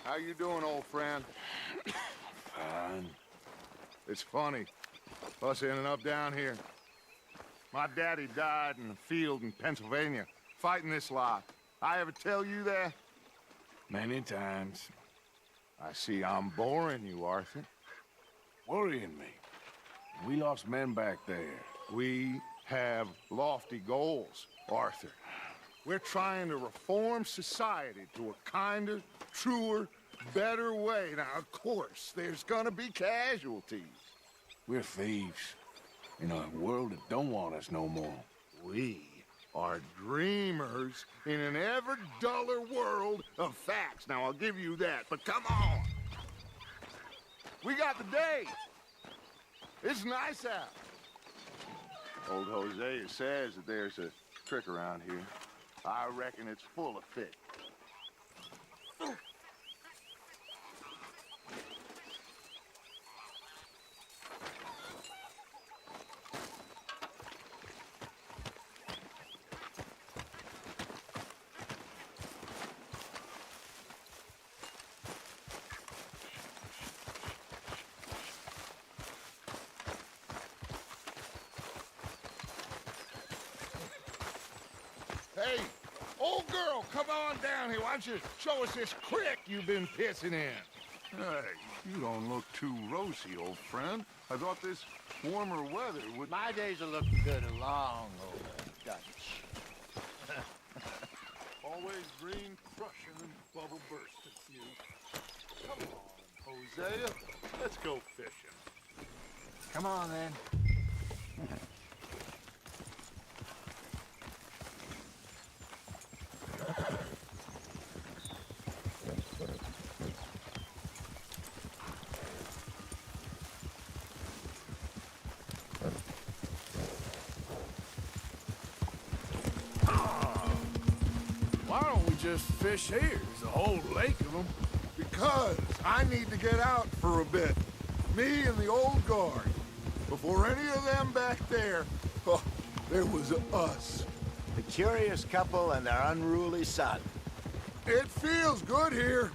How you doing, old friend? Fine. It's funny, us ending up down here. My daddy died in the field in Pennsylvania, fighting this lot. I ever tell you that? Many times. I see I'm boring you, Arthur. Worrying me. We lost men back there. We have lofty goals, Arthur. We're trying to reform society to a kinder, truer, better way. Now, of course, there's gonna be casualties. We're thieves. In a world that don't want us no more. We are dreamers in an ever duller world of facts. Now, I'll give you that, but come on. We got the day. It's nice out. Old Hosea says that there's a trick around here. I reckon it's full of fit. Hey, old girl, come on down here. Why don't you show us this creek you've been pissing in? Hey, you don't look too rosy, old friend. I thought this warmer weather would... My days are looking good along over Dutch. Always green crushing and bubble bursting you. Come on, Hosea. Let's go fishing. Come on, then. Why don't we just fish here? There's a whole lake of them. Because I need to get out for a bit. Me and the old guard. Before any of them back there, oh, there was us. The curious couple and their unruly son. It feels good here.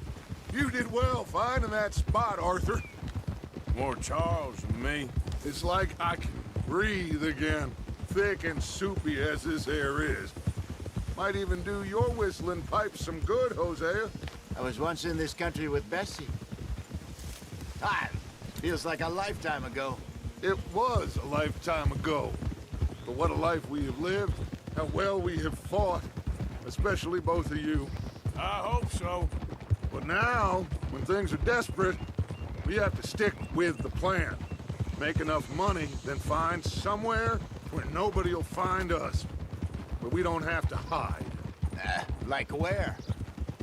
You did well finding that spot, Arthur. More Charles than me. It's like I can breathe again, thick and soupy as this air is. Might even do your whistling pipes some good, Hosea. I was once in this country with Bessie. Time. Feels like a lifetime ago. It was a lifetime ago. But what a life we have lived, how well we have fought, especially both of you. I hope so. But now, when things are desperate, we have to stick with the plan. Make enough money, then find somewhere where nobody will find us. But we don't have to hide. Like where?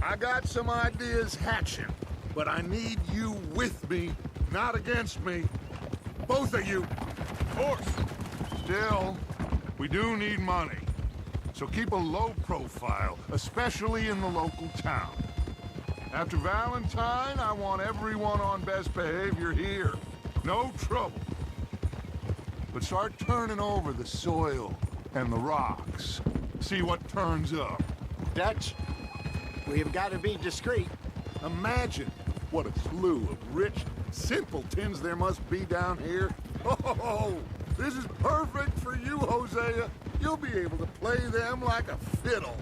I got some ideas hatching, but I need you with me, not against me. Both of you. Of course. Still, we do need money. So keep a low profile, especially in the local town. After Valentine, I want everyone on best behavior here. No trouble. But start turning over the soil and the rocks. See what turns up. Dutch, we've got to be discreet. Imagine what a slew of rich simpletons there must be down here. Oh, this is perfect for you, Hosea. You'll be able to play them like a fiddle.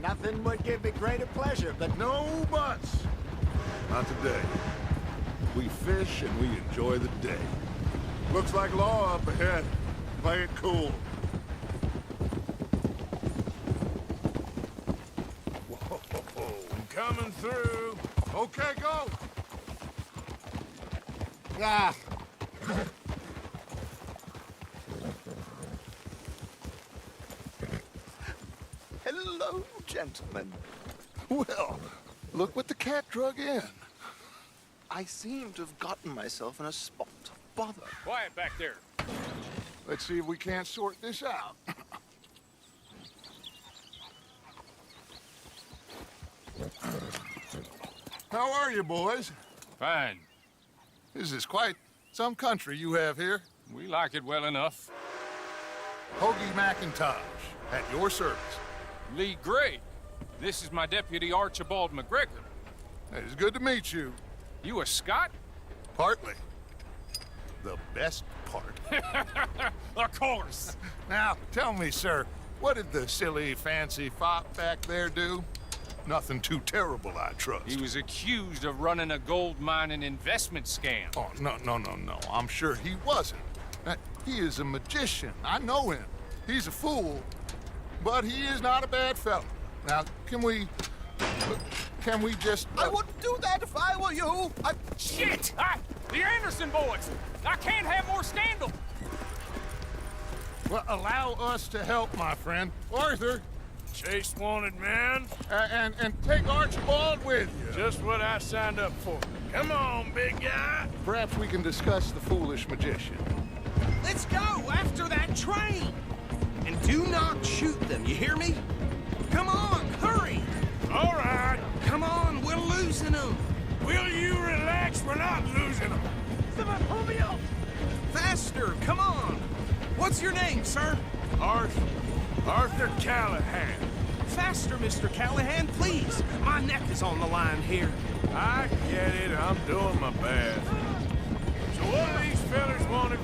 Nothing would give me greater pleasure, but No buts. Not today. We fish and we enjoy the day. Looks like law up ahead. Play it cool. Whoa. I'm coming through. Okay, go. Ah. Hello, gentlemen. Well, look what the cat drug in. I seem to have gotten myself in a spot of bother. Quiet back there. Let's see if we can't sort this out. How are you, boys? Fine. This is quite some country you have here. We like it well enough. Hoagie McIntosh, at your service. Lee Gray. This is my deputy Archibald McGregor. It's good to meet you. You a Scot? Partly. The best part. Of course. Now, tell me, sir, what did the silly, fancy fop back there do? Nothing too terrible, I trust. He was accused of running a gold mining investment scam. Oh, no. I'm sure he wasn't. He is a magician. I know him. He's a fool, but he is not a bad fellow. Now, can we just... I wouldn't do that if I were you. Shit! The Anderson boys! I can't have more scandal! Well, allow us to help, my friend. Arthur, Chase wanted man. and take Archibald with you. Just what I signed up for. Come on, big guy. Perhaps we can discuss the foolish magician. Let's go after that train! And do not shoot them, you hear me? Come on, hurry! All right. Come on, we're losing them! Will you relax? We're not losing them. Someone pull me up! Faster, come on! What's your name, sir? Arthur Callahan. Faster, Mr. Callahan, please! My neck is on the line here. I get it. I'm doing my best. So what do these fellas want to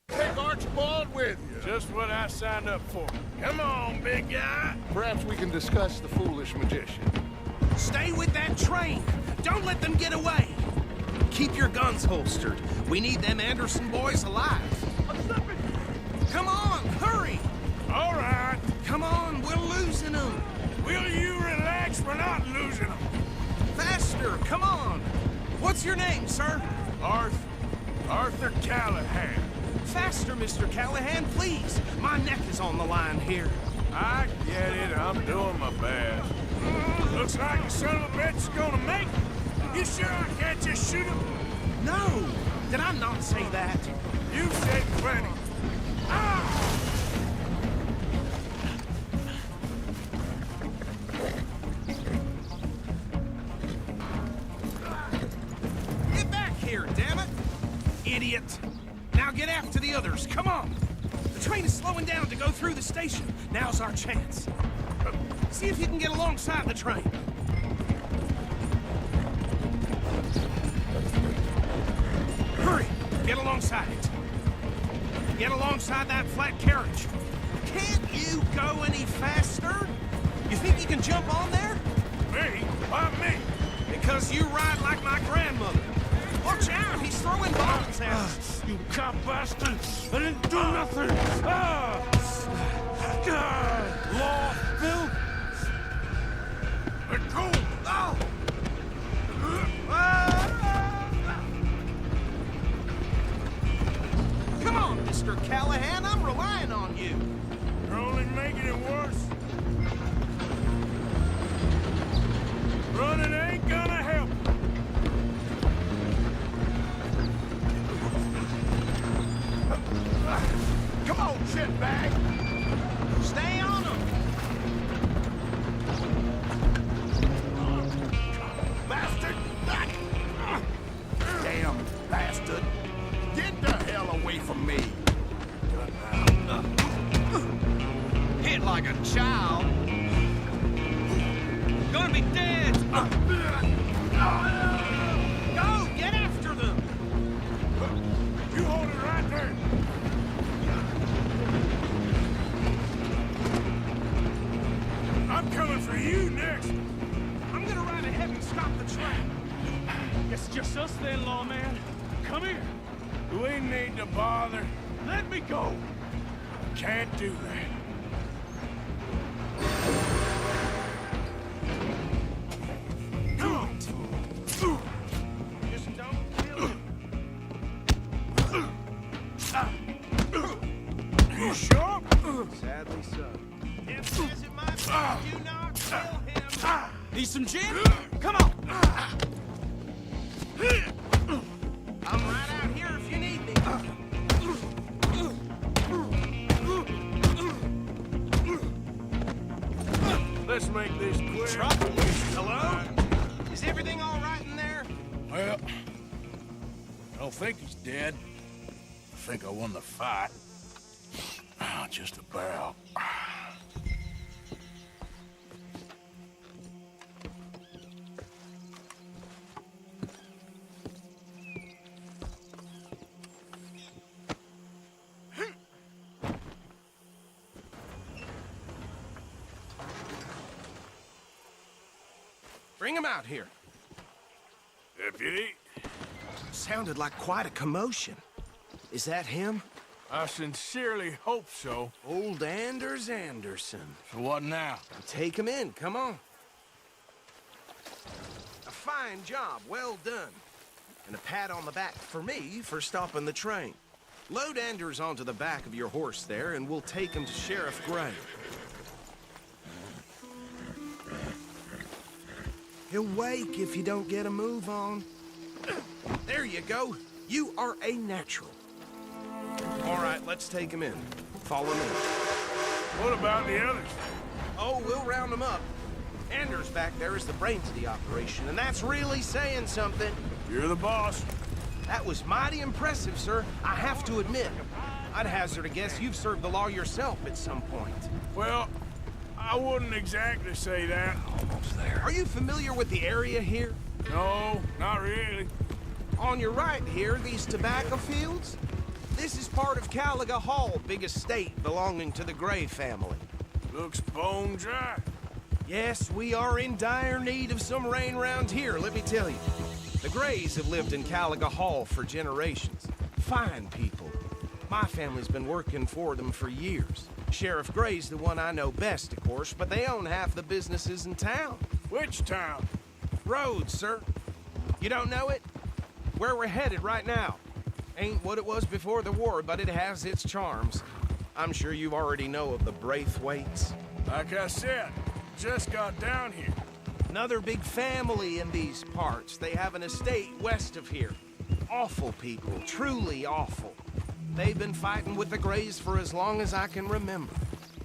Take Archibald with you. Just what I signed up for. Come on, big guy. Perhaps we can discuss the foolish magician. Stay with that train! Don't let them get away! Keep your guns holstered. We need them Anderson boys alive. Come on, hurry! All right. Come on, we're losing them! Will you relax? We're not losing them. Faster, come on! What's your name, sir? Arthur Callahan. Faster, Mr. Callahan, please! My neck is on the line here. I get it. I'm doing my best. Looks like the son of a bitch is gonna make it. You sure I can't just shoot him? No! Did I not say that? You said plenty. Ah! Get back here, damn it! Idiot! Now get after the others, come on! The train is slowing down to go through the station. Now's our chance. See if you can get alongside the train. Hurry! Get alongside it. Get alongside that flat carriage. Can't you go any faster? You think you can jump on there? Me? Why me? Because you ride like my grandmother. Watch out, he's throwing bombs at us. You cop bastard! I didn't do nothing! Ah! God! Law, Bill? Let go! Oh! Come on, Mr. Callahan, I'm relying on you. You're only making it worse. Running ain't gonna help. Come on, shitbag! Stay on him. Bastard! Damn bastard! Get the hell away from me! Hit like a child. Gonna be dead. Go, get after them. You hold it right there. I'm coming for you next. I'm gonna ride ahead and stop the train. It's just us then, lawman. Come here. Do we need to bother? Let me go. Can't do that. Come on. Just don't kill him. You sure? Sadly so. If as it might be, do not kill him. Need some gin? Come on. I'm right out here if you need me. Let's make this quick. Trouble? Hello? Is everything all right in there? think he's dead. I think I won the fight. Just about. Bring him out here. Deputy, Sounded like quite a commotion. Is that him? I sincerely hope so. Old Anders Anderson. So what now? Take him in, come on. A fine job, well done. And a pat on the back for me for stopping the train. Load Anders onto the back of your horse there, and we'll take him to Sheriff Gray. He'll wake if you don't get a move on. There you go. You are a natural. All right, let's take him in. Follow me. What about the others? Oh, we'll round them up. Anders back there is the brains of the operation, and that's really saying something. You're the boss. That was mighty impressive, sir. I have to admit. I'd hazard a guess you've served the law yourself at some point. Well, I wouldn't exactly say that. Almost there. Are you familiar with the area here? No, not really. On your right here, these tobacco fields? This is part of Caliga Hall, big estate belonging to the Gray family. Looks bone dry. Yes, we are in dire need of some rain round here, let me tell you. The Grays have lived in Caliga Hall for generations. Fine people. My family's been working for them for years. Sheriff Gray's the one I know best, of course, but they own half the businesses in town. Which town? Rhodes, sir. You don't know it? Where we're headed right now. Ain't what it was before the war, but it has its charms. I'm sure you already know of the Braithwaites. Like I said, just got down here. Another big family in these parts. They have an estate west of here. Awful people, truly awful. They've been fighting with the Grays for as long as I can remember.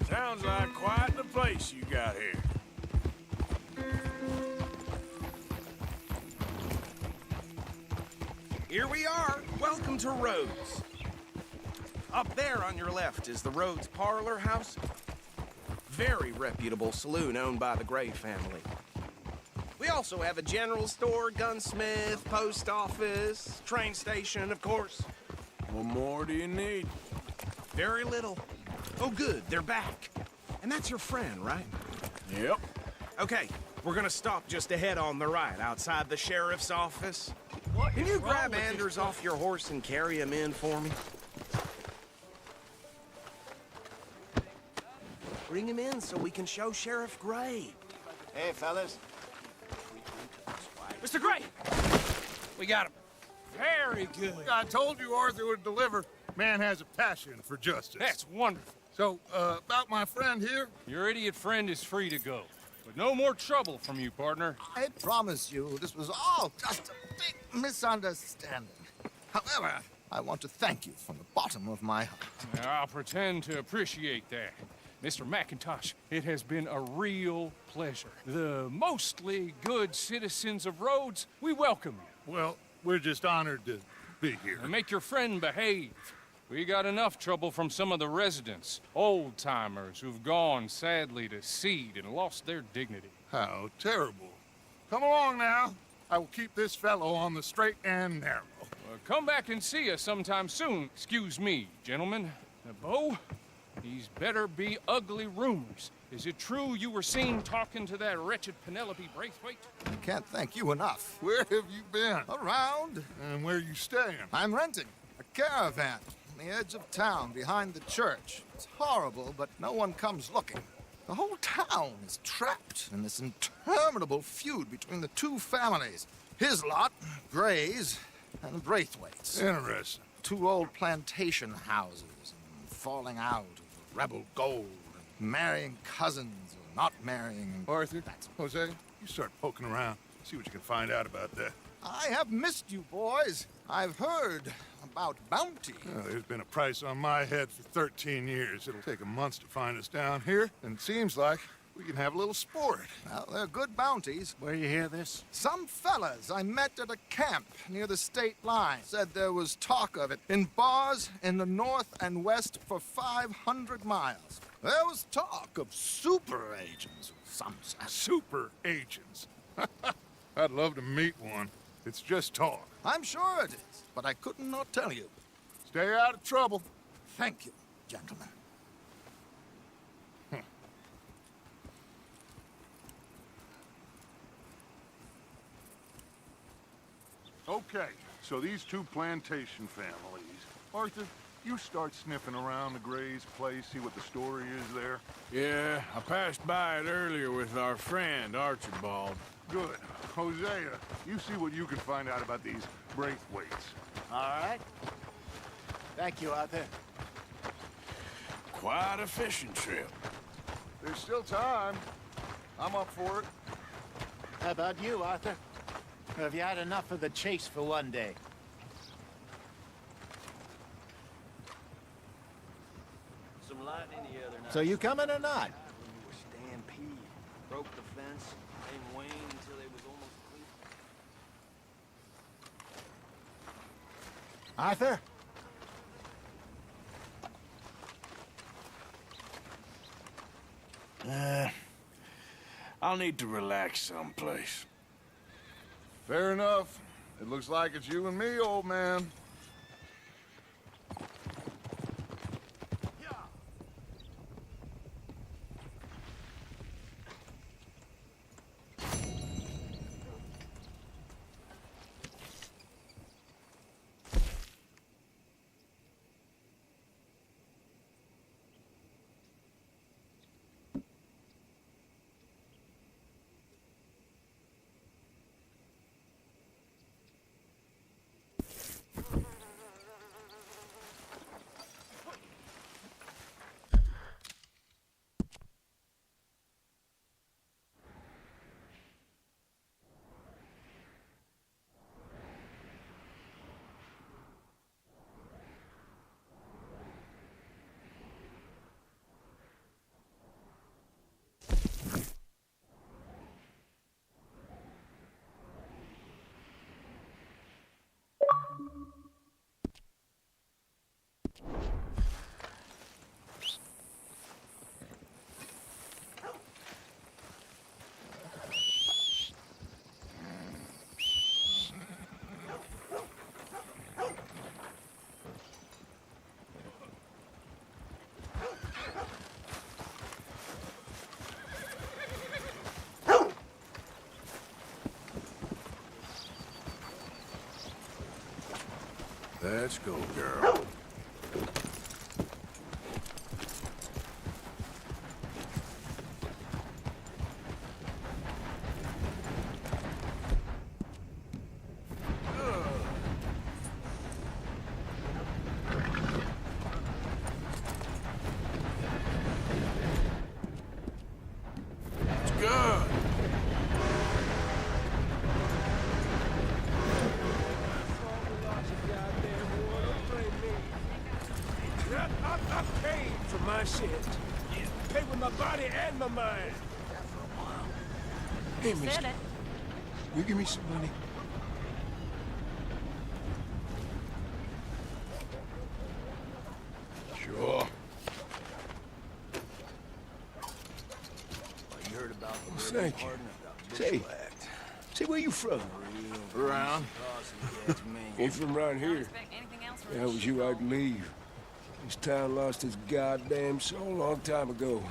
Sounds like quite the place you got here. Here we are. Welcome to Rhodes. Up there on your left is the Rhodes Parlor House. Very reputable saloon owned by the Gray family. We also have a general store, gunsmith, post office, train station, of course. What more do you need? Very little. Oh, good, they're back. And that's your friend, right? Yep. Okay, we're gonna stop just ahead on the right, outside the sheriff's office. Can you grab Anders off your horse and carry him in for me? Bring him in so we can show Sheriff Gray. Hey, fellas. Mr. Gray! We got him. Very good. I told you Arthur would deliver. Man has a passion for justice. That's wonderful. So, about my friend here? Your idiot friend is free to go. But no more trouble from you, partner. I promise you, this was all just a big misunderstanding. However, I want to thank you from the bottom of my heart. I'll pretend to appreciate that. Mr. McIntosh, it has been a real pleasure. The mostly good citizens of Rhodes, we welcome you. Well, we're just honored to be here. And make your friend behave. We got enough trouble from some of the residents, old-timers who've gone, sadly, to seed and lost their dignity. How terrible. Come along now. I will keep this fellow on the straight and narrow. Come back and see us sometime soon. Excuse me, gentlemen. Bo, these better be ugly rumors. Is it true you were seen talking to that wretched Penelope Braithwaite? I can't thank you enough. Where have you been? Around, And where you staying? I'm renting a caravan on the edge of town behind the church. It's horrible, but no one comes looking. The whole town is trapped in this interminable feud between the two families. His lot, Gray's, and the Braithwaites. Interesting. Two old plantation houses, and falling out of rebel gold, and marrying cousins or not marrying. Arthur, Jose, you start poking around. See what you can find out about that. I have missed you, boys. I've heard about bounty. There's been a price on my head for 13 years. It'll take a month to find us down here, and it seems like We can have a little sport. Well, they're good bounties. Where you hear this? Some fellas I met at a camp near the state line said there was talk of it in bars in the north and west for 500 miles. There was talk of super agents of some sort. Super agents. I'd love to meet one. It's just talk. I'm sure it is, but I couldn't not tell you. Stay out of trouble. Thank you, gentlemen. Okay, so these two plantation families. Arthur, you start sniffing around the Gray's place, see what the story is there. Yeah, I passed by it earlier with our friend, Archibald. Good. Hosea, you see what you can find out about these Braithwaites. All right. Thank you, Arthur. Quite a fishing trip. There's still time. I'm up for it. How about you, Arthur? Have you had enough of the chase for one day? Some lightning the other night. So you coming or not? When you were stampede, broke the fence, and waned until they was almost clean. Arthur? I'll need to relax someplace. Fair enough. It looks like it's you and me, old man. Let's go, girl. It's good. I paid for my shit. Paid with my body and my mind. Hey, Said mister, it. you give me some money? Sure. You heard about the Thank you. Say, Say, where you from? around. Ain't from around here. Expect anything else from If that was you, I'd leave. This town lost its goddamn soul a long time ago.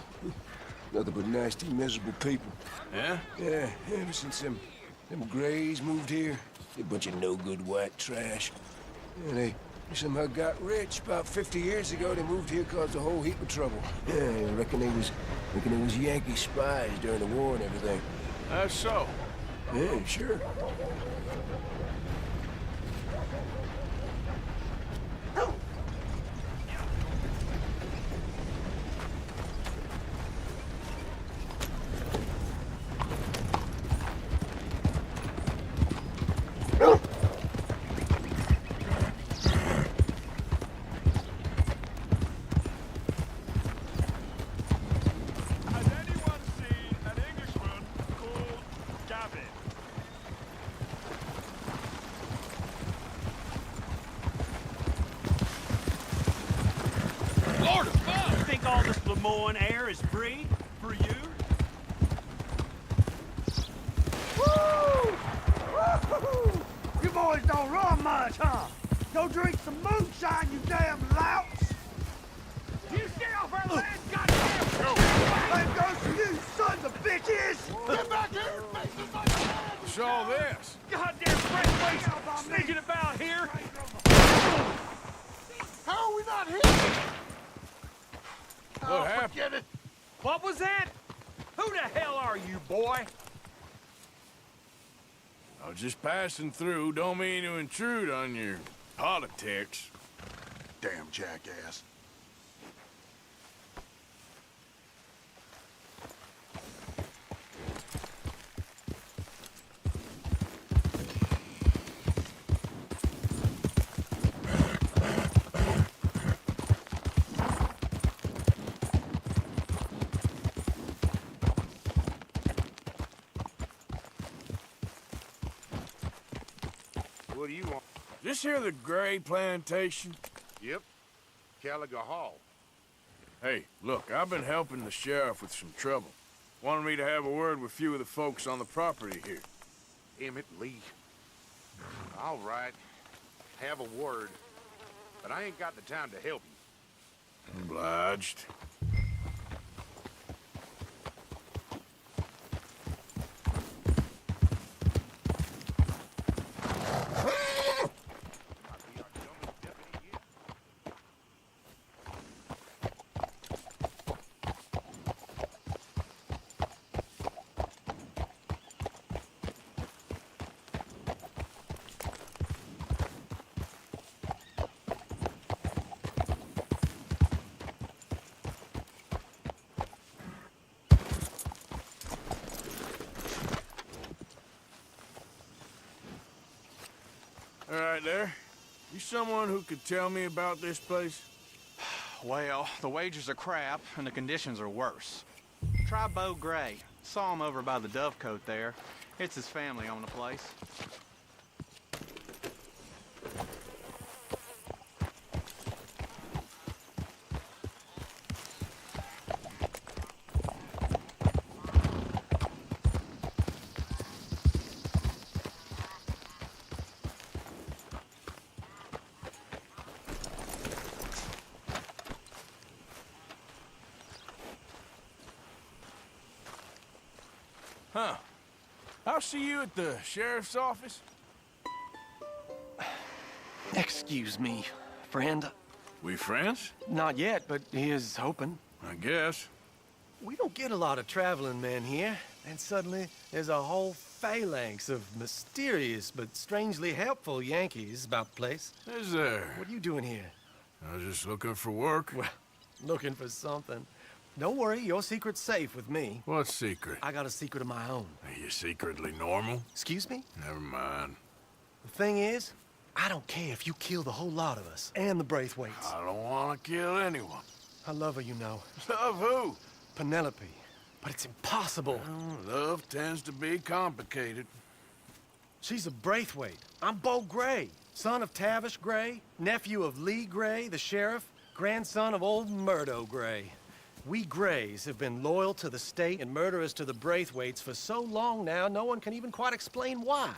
Nothing but nasty, miserable people. Yeah? Yeah, ever since them Grays moved here, they a bunch of no-good white trash. Yeah, they somehow got rich. About 50 years ago, they moved here, caused a whole heap of trouble. Yeah, I reckon they was Yankee spies during the war and everything. That's so. Yeah, sure. Has anyone seen Lord above! You think all this Lemoyne air is free for you? Woo! Woo! You boys don't run much, huh? Go drink some moonshine, you damn louts! You stay off our land, goddamn! Go! Let go to you, sons of bitches! Get back here and face this like a man! What's all this? Goddamn breakaways sneaking about here! How are we not here? What happened? Forget it. What was that? Who the hell are you, boy? I was just passing through. Don't mean to intrude on your politics. Damn jackass. What do you want? This here the Gray Plantation? Yep. Caliga Hall. Hey, look, I've been helping the sheriff with some trouble. Wanted me to have a word with a few of the folks on the property here. Emmett Lee. All right. Have a word. But I ain't got the time to help you. Obliged. All right, there. You someone who could tell me about this place? Well, the wages are crap, and the conditions are worse. Try Beau Gray. Saw him over by the Dovecote there. It's his family own the place. Huh. I'll see you at the sheriff's office. Excuse me, friend. We friends? Not yet, but he is hoping. I guess. We don't get a lot of traveling men here, and suddenly there's a whole phalanx of mysterious but strangely helpful Yankees about the place. Is there? What are you doing here? I was just looking for work. Well, looking for something. Don't worry, your secret's safe with me. What secret? I got a secret of my own. Are you secretly normal? Excuse me? Never mind. The thing is, I don't care if you kill the whole lot of us, and the Braithwaites. I don't want to kill anyone. I love her, you know. Love who? Penelope. But it's impossible. Well, love tends to be complicated. She's a Braithwaite. I'm Beau Gray, son of Tavish Gray, nephew of Lee Gray, the sheriff, grandson of old Murdo Gray. We Grays have been loyal to the state and murderers to the Braithwaites for so long now, no one can even quite explain why.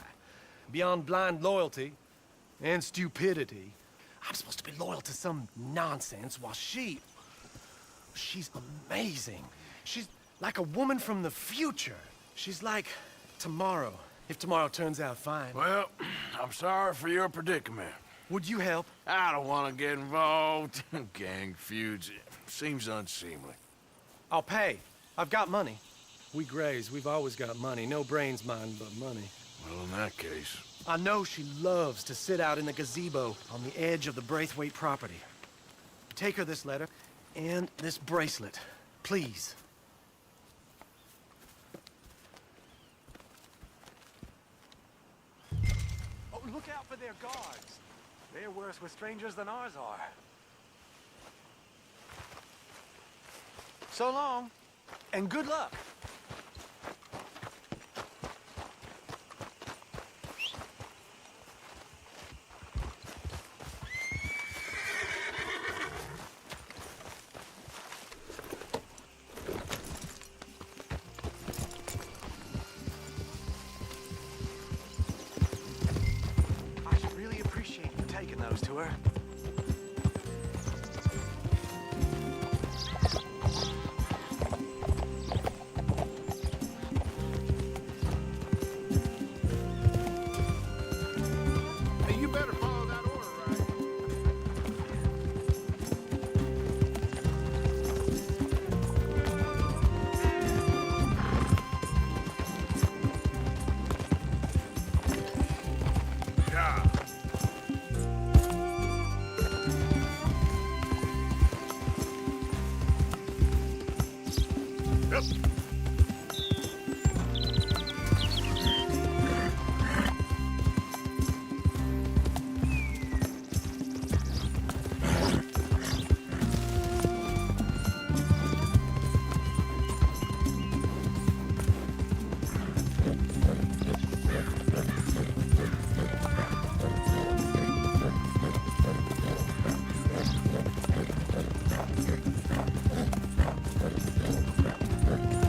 Beyond blind loyalty and stupidity, I'm supposed to be loyal to some nonsense while she's amazing. She's like a woman from the future. She's like tomorrow, if tomorrow turns out fine. Well, I'm sorry for your predicament. Would you help? I don't want to get involved. Gang feuds. Seems unseemly. I'll pay. I've got money. We Grays, we've always got money. No brains, mind, but money. Well, in that case... I know she loves to sit out in the gazebo on the edge of the Braithwaite property. Take her this letter and this bracelet, please. Oh, look out for their guards. They're worse with strangers than ours are. So long, and good luck.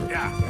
Yeah.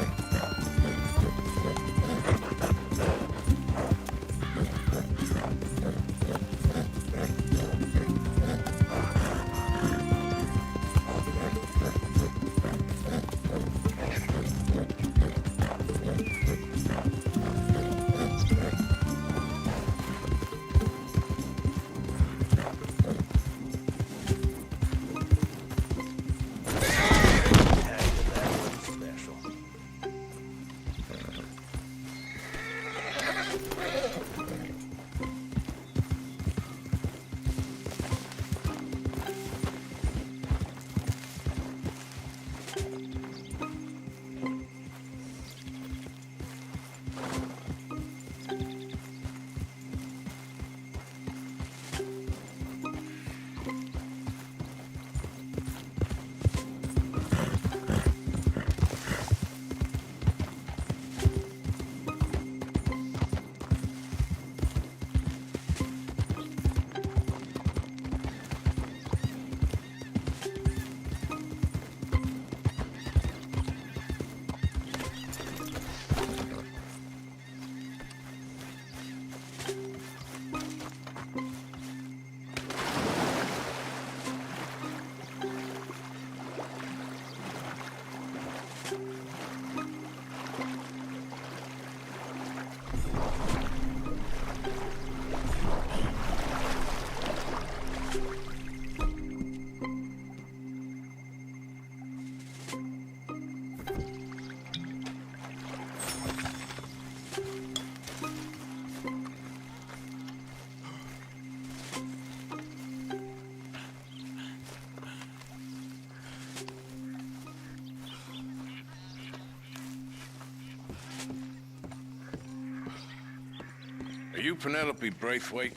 Are you Penelope Braithwaite?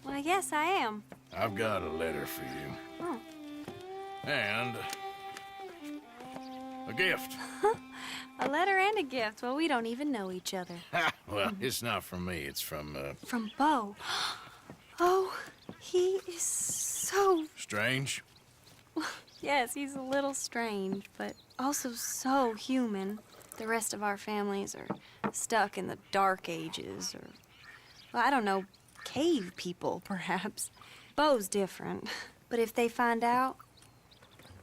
Well, yes, I am. I've got a letter for you. Oh. And a gift. A letter and a gift. Well, we don't even know each other. Well, it's not from me. It's from, From Bo. Oh, he is so... Strange? Yes, he's a little strange, but also so human. The rest of our families are stuck in the Dark Ages, or... Well, I don't know, cave people, perhaps. Bo's different. But if they find out,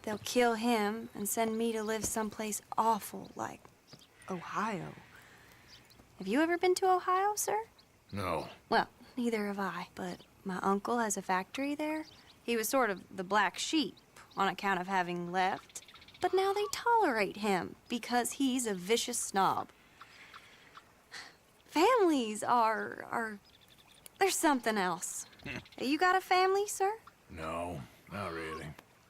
they'll kill him and send me to live someplace awful like Ohio. Have you ever been to Ohio, sir? No. Well, neither have I, but my uncle has a factory there. He was sort of the black sheep on account of having left, but now they tolerate him because he's a vicious snob. Families are there's something else. You got a family, sir? No, not really.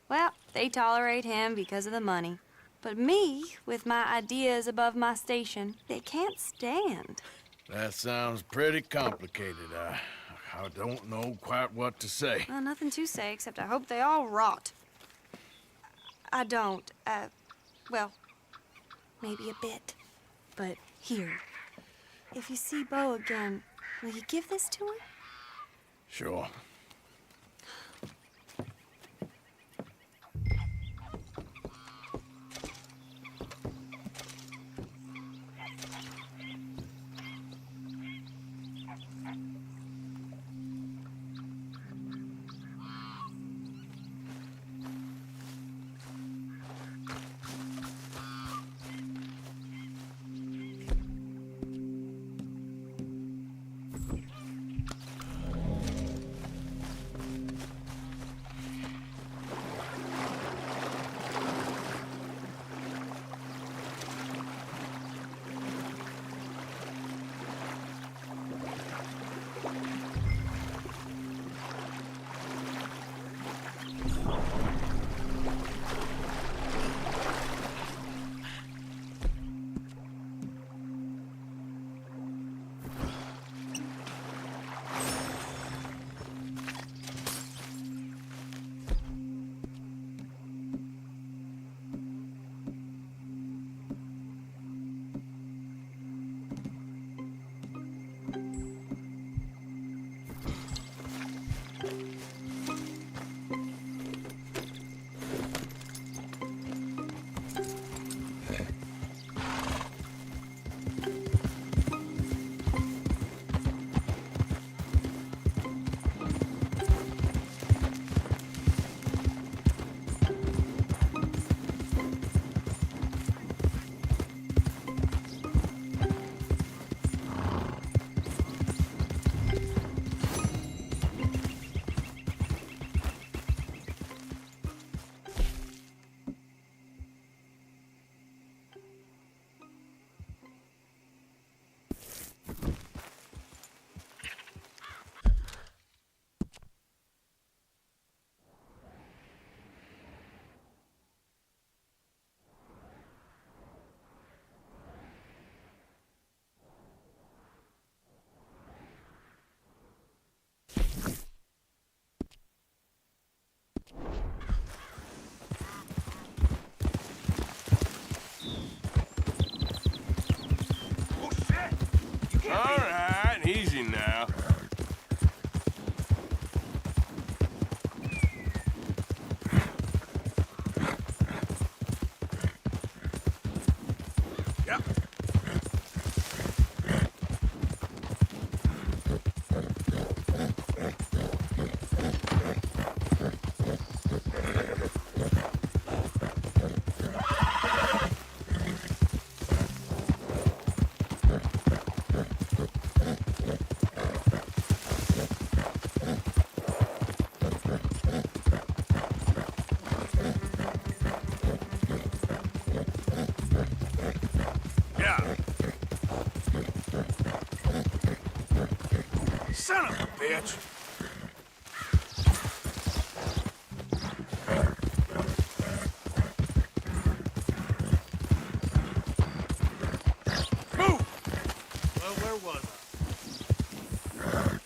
Well, they tolerate him because of the money. But me, with my ideas above my station, they can't stand. That sounds pretty complicated. I don't know quite what to say. Well, nothing to say, except I hope they all rot. I don't, well, maybe a bit. But here, if you see Bo again, will you give this to him? Sure. bitch. Move! Well, where was I?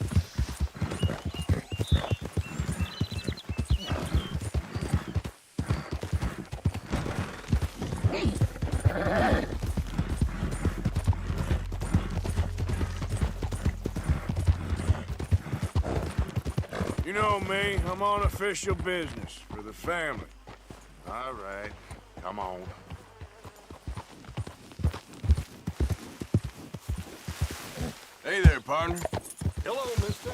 You know me, I'm on official business for the family. All right, come on. Hey there, partner. Hello, mister.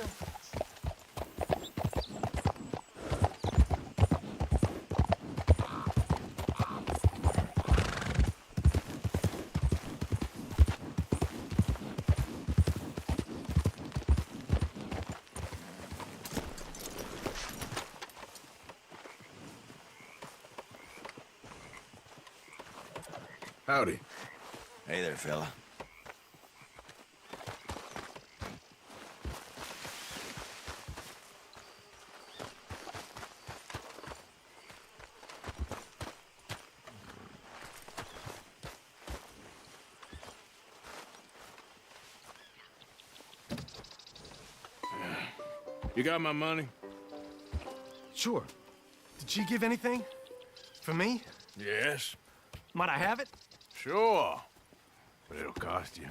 Howdy. Hey there, fella. You got my money? Sure. Did she give anything? For me? Yes. Might I have it? Sure. But it'll cost you.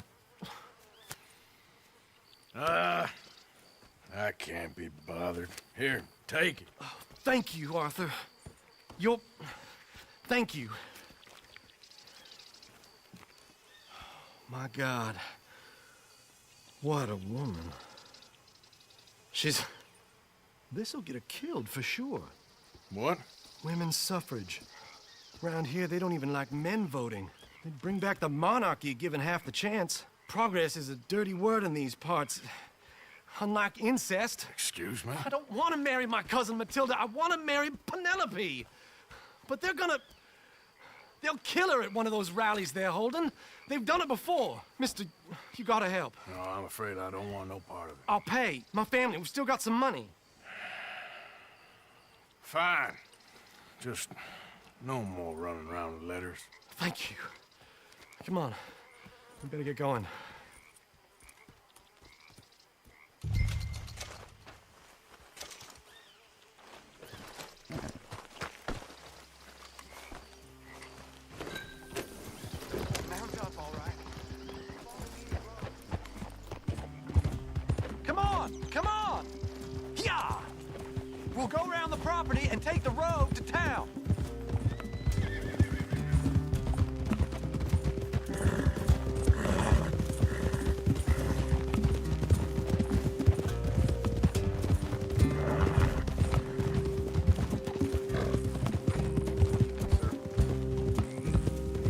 I can't be bothered. Here, take it. Oh, thank you, Arthur. You'll... Thank you. My God. What a woman. She's... This'll get her killed for sure. What? Women's suffrage. Around here, they don't even like men voting. They'd bring back the monarchy given half the chance. Progress is a dirty word in these parts. Unlike incest. Excuse me? I don't want to marry my cousin Matilda. I want to marry Penelope. But they're gonna... They'll kill her at one of those rallies they're holding. They've done it before. Mister, you gotta help. No, I'm afraid I don't want no part of it. I'll pay. My family, we've still got some money. Fine. Just no more running around with letters. Thank you. Come on. We better get going. Mount up, all right. Come on! Come on! Yeah! We'll go around the property and take the road to town.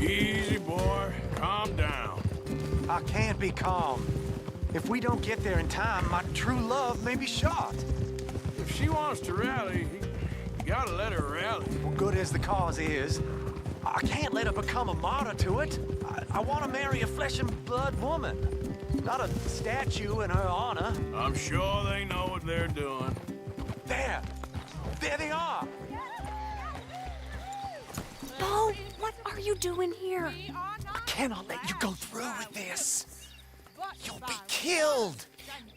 Easy, boy. Calm down. I can't be calm. If we don't get there in time, my true love may be shot. If she wants to rally, you gotta let her rally. Well, good as the cause is, I can't let her become a martyr to it. I want to marry a flesh and blood woman, not a statue in her honor. I'm sure they know what they're doing. There! There they are! Bo, what are you doing here? I cannot let you go through with this. You'll be killed.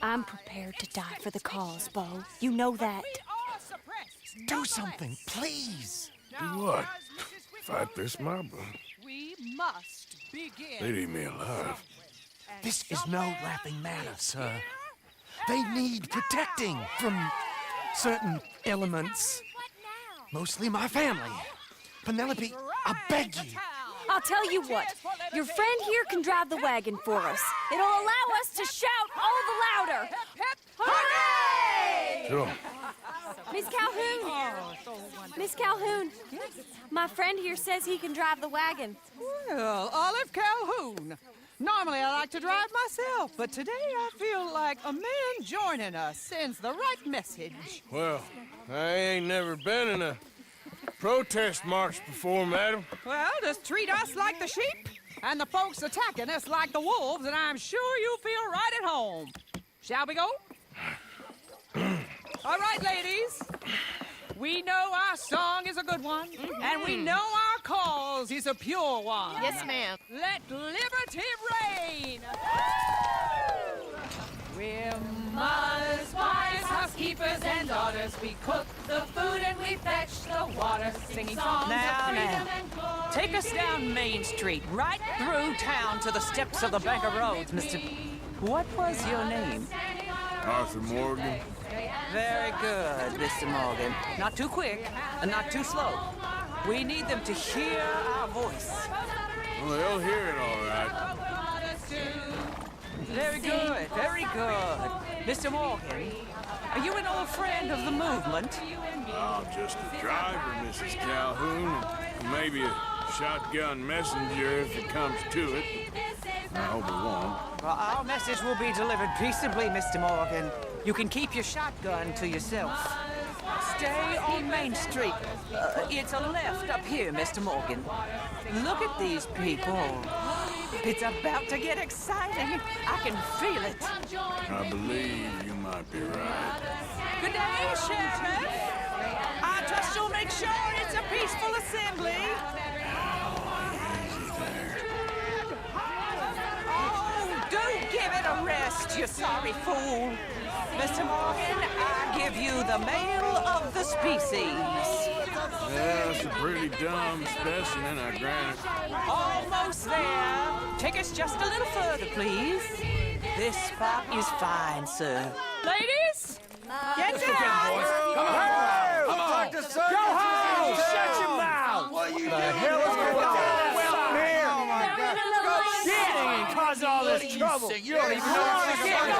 I'm prepared to die for the cause, Bo. You know that. Do something, please. Do what? Fight this mob? We must begin. They'd eat me alive. This is no laughing matter, sir. They need protecting from certain elements. Mostly my family. Penelope, I beg you. I'll tell you what. Your friend here can drive the wagon for us. It'll allow us to shout all the louder. Hooray! Sure. Miss Calhoun! Miss Calhoun! My friend here says he can drive the wagon. Well, Olive Calhoun. Normally I like to drive myself, but today I feel like a man joining us sends the right message. Well, I ain't never been in a protest march before, madam. Well, just treat us like the sheep, and the folks attacking us like the wolves, and I'm sure you'll feel right at home. Shall we go? All right, ladies. We know our song is a good one, and we know our cause is a pure one. Yes, ma'am. Let liberty reign! We're mothers, wives, housekeepers, and daughters. We cook the food and we fetch the water, singing songs of freedom and glory. Take us down Main Street, right through town to the steps of the Bank of Roads, Mr. What was your name? Arthur Morgan. Very good, Mr. Morgan. Not too quick and not too slow. We need them to hear our voice. Well, they'll hear it all right. Very good, very good. Mr. Morgan, are you an old friend of the movement? I'm just a driver, Mrs. Calhoun, and maybe a shotgun messenger if it comes to it. I hope it won't. Well, our message will be delivered peaceably, Mr. Morgan. You can keep your shotgun to yourself. Stay on Main Street. It's a left up here, Mr. Morgan. Look at these people. It's about to get exciting. I can feel it. I believe you might be right. Good day, Sheriff. I trust you'll make sure it's a peaceful assembly. Oh, do give it a rest, you sorry fool. Mr. Morgan, I give you the male of the species. Yeah, it's a pretty dumb specimen, I grant it. Almost there. Take us just a little further, please. This spot is fine, sir. Ladies, get down! Come on! Come on! Go home! Shut your mouth! What the hell is going on here? Oh my God! Get and cause all this trouble! You don't even know what's going on!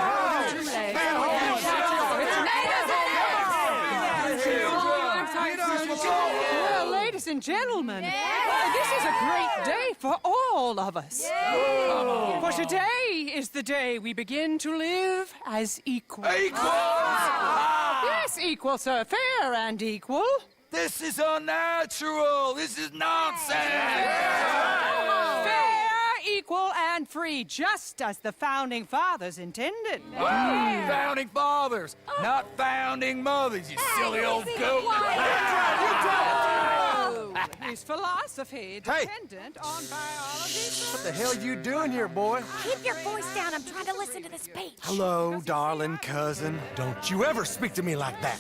Well, ladies and gentlemen, this is a great day for all of us. For today is the day we begin to live as equals. Yes, equal, sir. Fair and equal. This is unnatural! This is nonsense! Fair, equal, and free, just as the Founding Fathers intended. Founding fathers, not founding mothers, you silly old goat! His philosophy dependent on biology. What the hell you doing here, boy? Keep your voice down. I'm trying to listen to the speech. Hello, darling cousin. Don't you ever speak to me like that.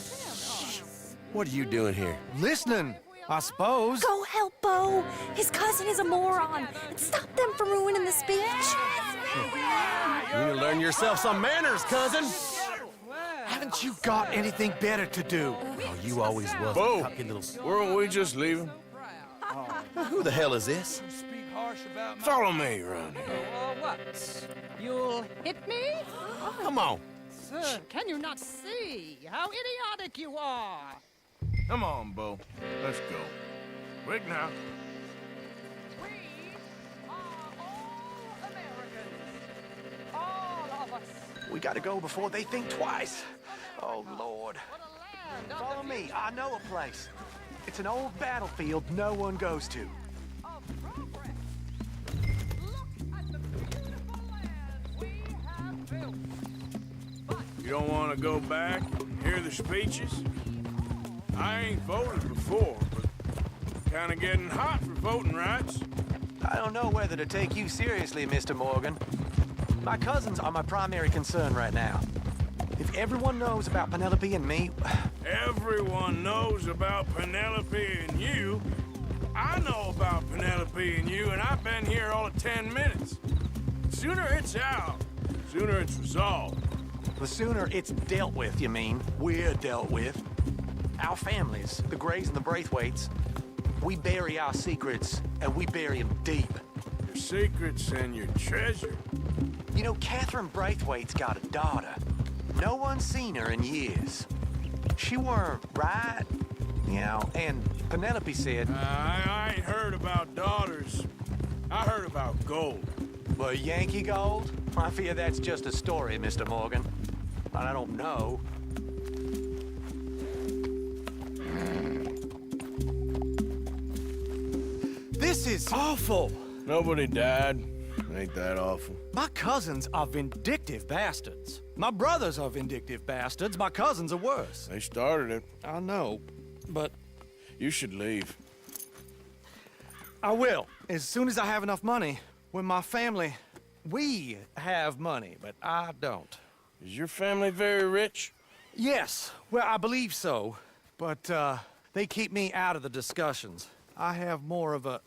What are you doing here? Listening, I suppose. Go help Bo. His cousin is a moron. And stop them from ruining the speech. You need to learn yourself some manners, cousin. Haven't you got anything better to do? Oh, you always was Bo, a cocky little... weren't we just leaving? Who the hell is this? Follow me around here. What? You'll hit me? Come on. Sir, can you not see how idiotic you are? Come on, Bo. Let's go. Quick now. We are all Americans. All of us. We gotta go before they think twice. Oh, Lord. Follow me. I know a place. It's an old battlefield no one goes to. You don't want to go back and hear the speeches? I ain't voted before, but kind of getting hot for voting rights. I don't know whether to take you seriously, Mr. Morgan. My cousins are my primary concern right now. If everyone knows about Penelope and me... Everyone knows about Penelope and you. I know about Penelope and you, and I've been here all of 10 minutes. Sooner it's out, sooner it's resolved. The sooner it's dealt with, you mean. We're dealt with. Our families, the Grays and the Braithwaites, we bury our secrets, and we bury them deep. Your secrets and your treasure. You know, Catherine Braithwaite's got a daughter. No one's seen her in years. She weren't right, you know, and Penelope said... I ain't heard about daughters. I heard about gold. Well, Yankee gold? I fear that's just a story, Mr. Morgan. I don't know. This is awful. Nobody died. Ain't that awful? My cousins are vindictive bastards. My brothers are vindictive bastards. My cousins are worse. They started it. I know, but... You should leave. I will, as soon as I have enough money. When my family... We have money, but I don't. Is your family very rich? Yes, well, I believe so. But, they keep me out of the discussions. I have more of a...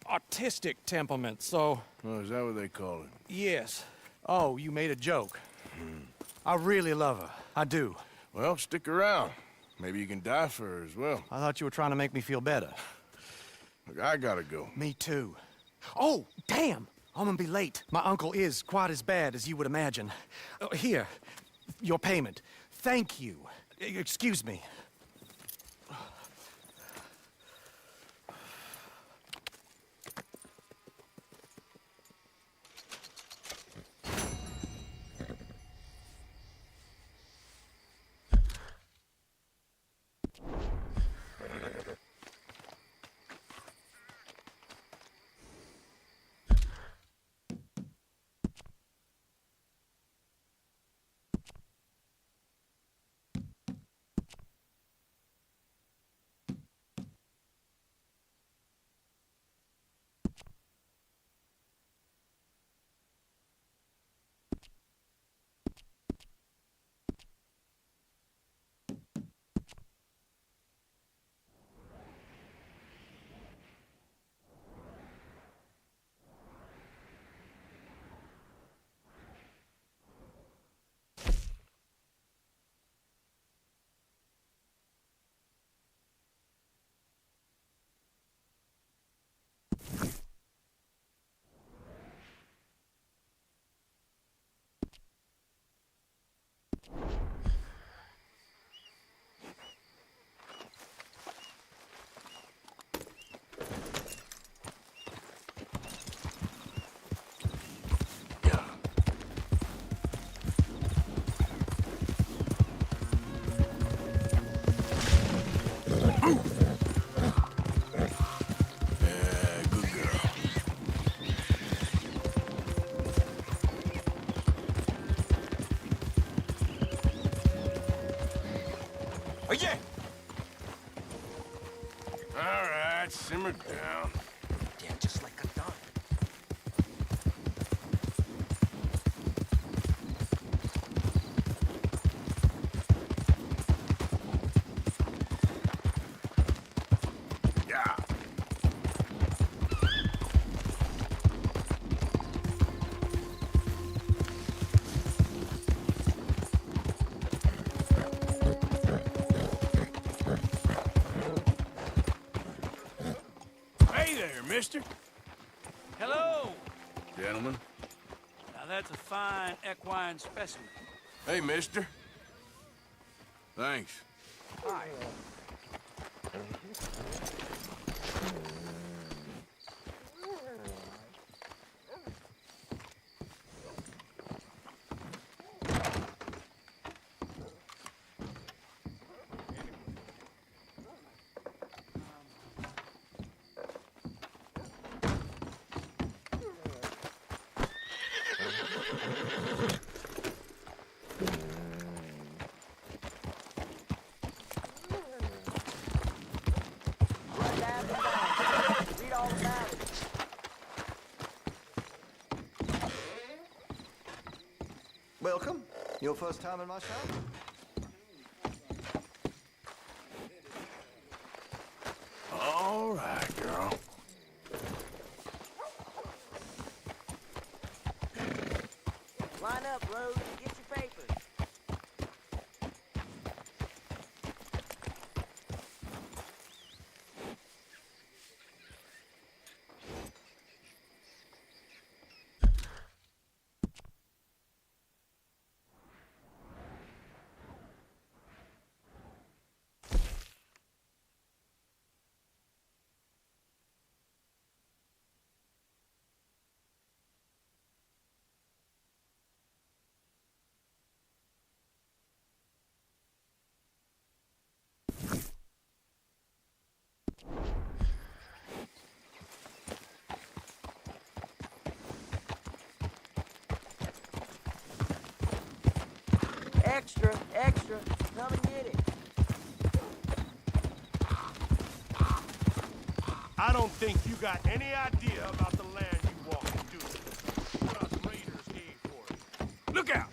artistic temperament, so... Oh, is that what they call it? Yes. Oh, you made a joke. I really love her. I do. Well, stick around. Maybe you can die for her as well. I thought you were trying to make me feel better. Look, I gotta go. Me too. Oh, damn! I'm gonna be late. My uncle is quite as bad as you would imagine. Here, your payment. Thank you. Excuse me. Simmer down. Yeah, just like I thought. Yeah. Hey there, mister. Hello. Gentlemen. Now that's a fine equine specimen. Hey, mister. Thanks. Hi. Welcome. Your first time in my shop? All right, girl. Line up, Rose, and get your papers. Extra, extra. Come and get it. I don't think you got any idea about the land you walk into. What us raiders gave for it. Look out!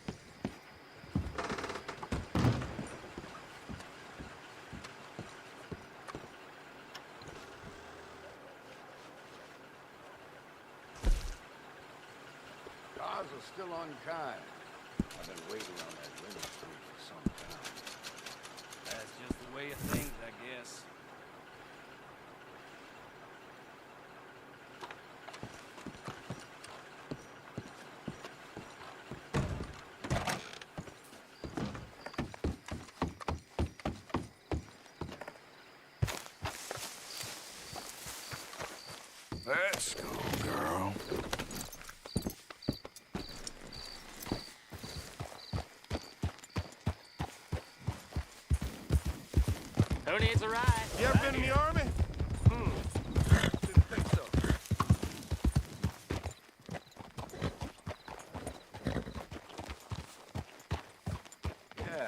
Cars are still unkind. I've been waiting on that window street for some time. That's just the way of things, I guess. Let's go, girl. Who needs a ride? You ever been in the army? Didn't think so. Yeah.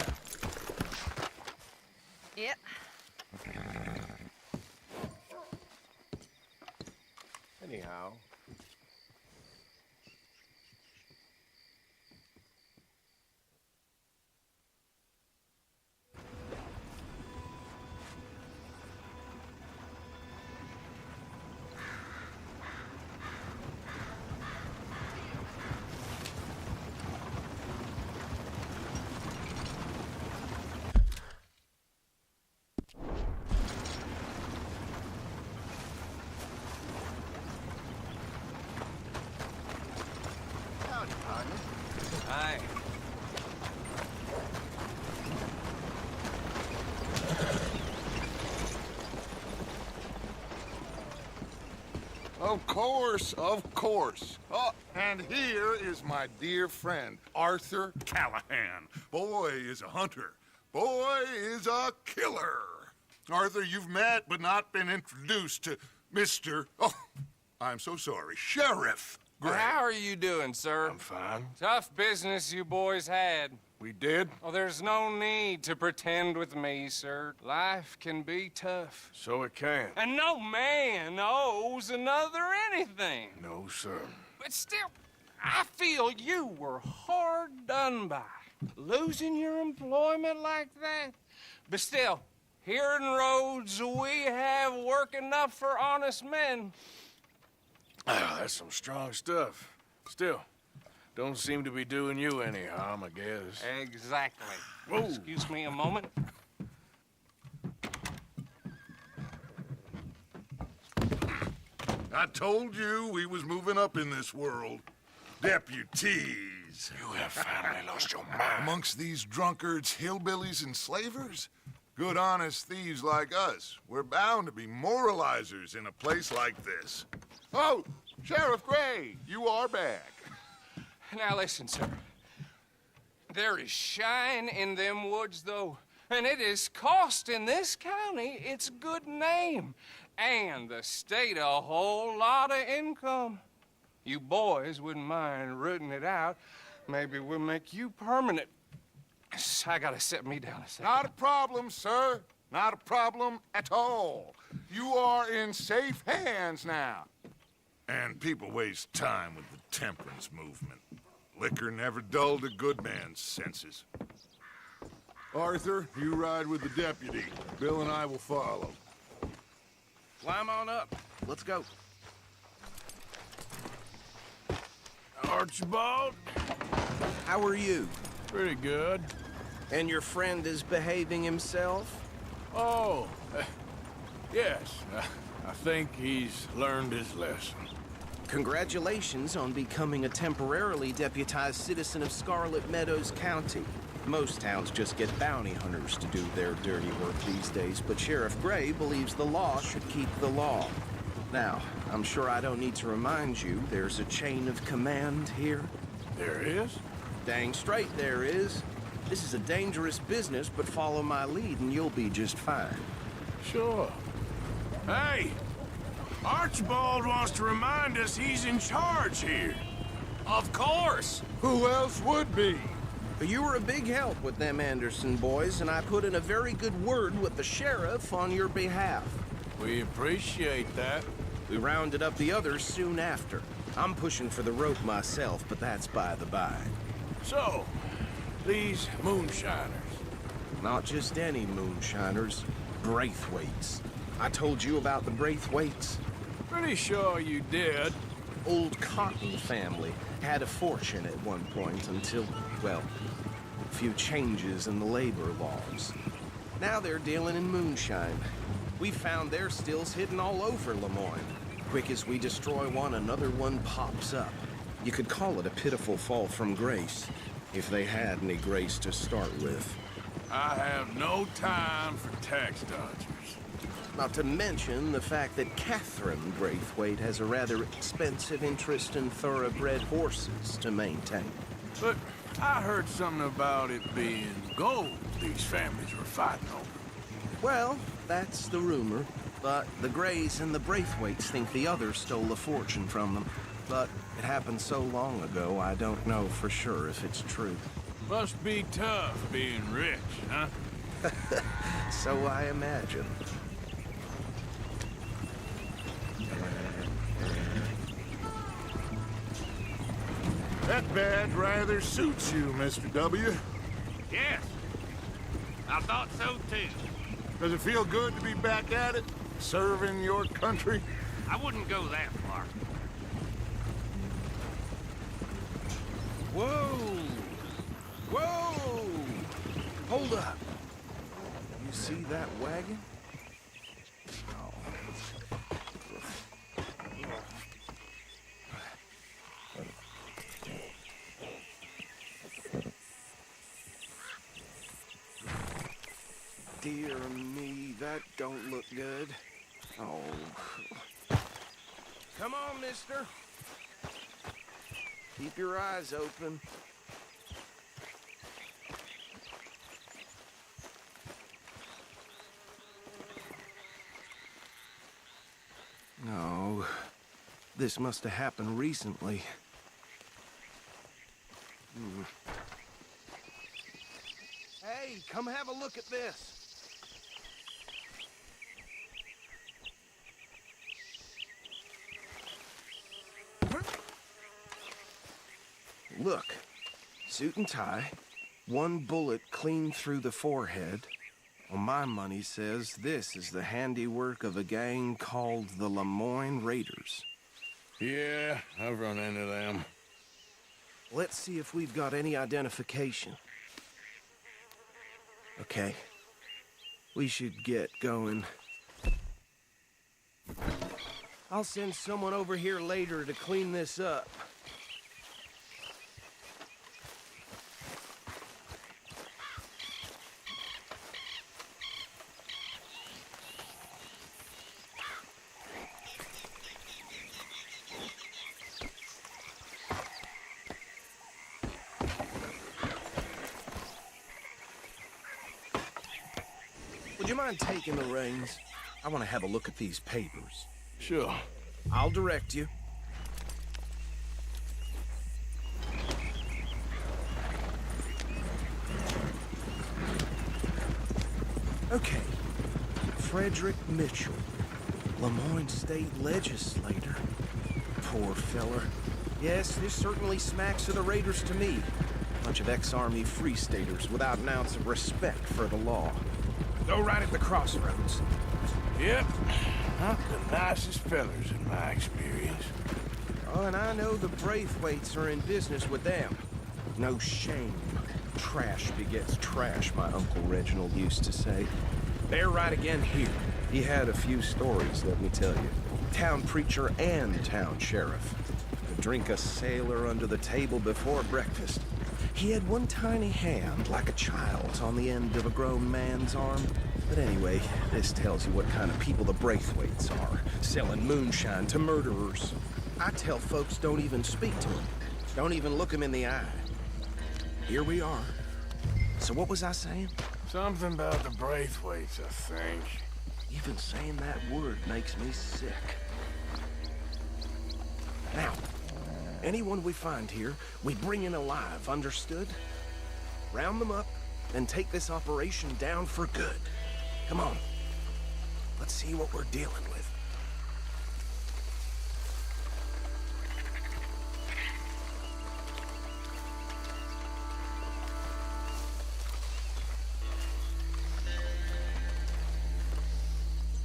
Yep. Anyhow. Howdy, partner. Hi. Of course, of course. Oh, and here is my dear friend, Arthur Callahan. Boy is a hunter. Boy is a killer. Arthur, you've met but not been introduced to Mr. Oh, I'm so sorry, Sheriff Gray. How are you doing, sir? I'm fine. Tough business you boys had. We did? Oh, there's no need to pretend with me, sir. Life can be tough. So it can. And no man owes another anything. No, sir. But still, I feel you were hard done by. Losing your employment like that. But still, here in Rhodes, we have work enough for honest men. Ah, that's some strong stuff. Still, don't seem to be doing you any harm, I guess. Exactly. Whoa. Excuse me a moment. I told you we was moving up in this world. Deputies. You have finally lost your mind. Amongst these drunkards, hillbillies, and slavers? Good, honest thieves like us. We're bound to be moralizers in a place like this. Oh, Sheriff Gray, you are back. Now listen, sir. There is shine in them woods, though, and it is costing this county its good name and the state a whole lot of income. You boys wouldn't mind rooting it out. Maybe we'll make you permanent. I gotta set me down a second. Not a problem, sir. Not a problem at all. You are in safe hands now. And people waste time with the temperance movement. Liquor never dulled a good man's senses. Arthur, you ride with the deputy. Bill and I will follow. Climb on up. Let's go. Archibald, How are you? pretty good. And your friend is behaving himself? Oh, yes. I think he's learned his lesson. Congratulations on becoming a temporarily deputized citizen of Scarlet Meadows County. Most towns just get bounty hunters to do their dirty work these days, but Sheriff Gray believes the law should keep the law. Now, I'm sure I don't need to remind you, there's a chain of command here. There is? Dang straight there is. This is a dangerous business, but follow my lead and you'll be just fine. Sure. Hey! Archibald wants to remind us he's in charge here. Of course. Who else would be? You were a big help with them Anderson boys, and I put in a very good word with the sheriff on your behalf. We appreciate that. We rounded up the others soon after. I'm pushing for the rope myself, but that's by the by. So, these moonshiners. Not just any moonshiners, Braithwaites. I told you about the Braithwaites? Pretty sure you did. Old Cotton family had a fortune at one point until, well, a few changes in the labor laws. Now they're dealing in moonshine. We found their stills hidden all over Lemoyne. Quick as we destroy one, another one pops up. You could call it a pitiful fall from grace, if they had any grace to start with. I have no time for tax dodgers. Not to mention the fact that Catherine Braithwaite has a rather expensive interest in thoroughbred horses to maintain. But I heard something about it being gold these families were fighting over. Well, that's the rumor. But the Greys and the Braithwaites think the others stole a fortune from them. But it happened so long ago, I don't know for sure if it's true. Must be tough being rich, huh? So I imagine. That badge rather suits you, Mr. W. Yes. I thought so, too. Does it feel good to be back at it? Serving your country? I wouldn't go that far. Whoa! Whoa! Hold up. You see that wagon? Dear me, that don't look good. Oh. Come on, mister. Keep your eyes open. No. This must have happened recently. Hey, come have a look at this. Look, suit and tie, one bullet clean through the forehead. Well, my money says this is the handiwork of a gang called the Lemoyne Raiders. Yeah, I've run into them. Let's see if we've got any identification. Okay. We should get going. I'll send someone over here later to clean this up. Would you mind taking the reins? I want to have a look at these papers. Sure. I'll direct you. Okay. Frederick Mitchell, Lemoyne State Legislator. Poor feller. Yes, this certainly smacks of the Raiders to me. Bunch of ex-Army Free Staters without an ounce of respect for the law. Go right at the crossroads. Yep. Not the nicest fellers in my experience. Oh, and I know the Braithwaites are in business with them. No shame. Trash begets trash, my Uncle Reginald used to say. They're right again here. He had a few stories, let me tell you. Town preacher and town sheriff. Could drink a sailor under the table before breakfast. He had one tiny hand, like a child's, on the end of a grown man's arm. But anyway, this tells you what kind of people the Braithwaites are, selling moonshine to murderers. I tell folks don't even speak to them. Don't even look them in the eye. Here we are. So what was I saying? Something about the Braithwaites, I think. Even saying that word makes me sick. Now, anyone we find here, we bring in alive, understood? round them up, and take this operation down for good. Come on. Let's see what we're dealing with.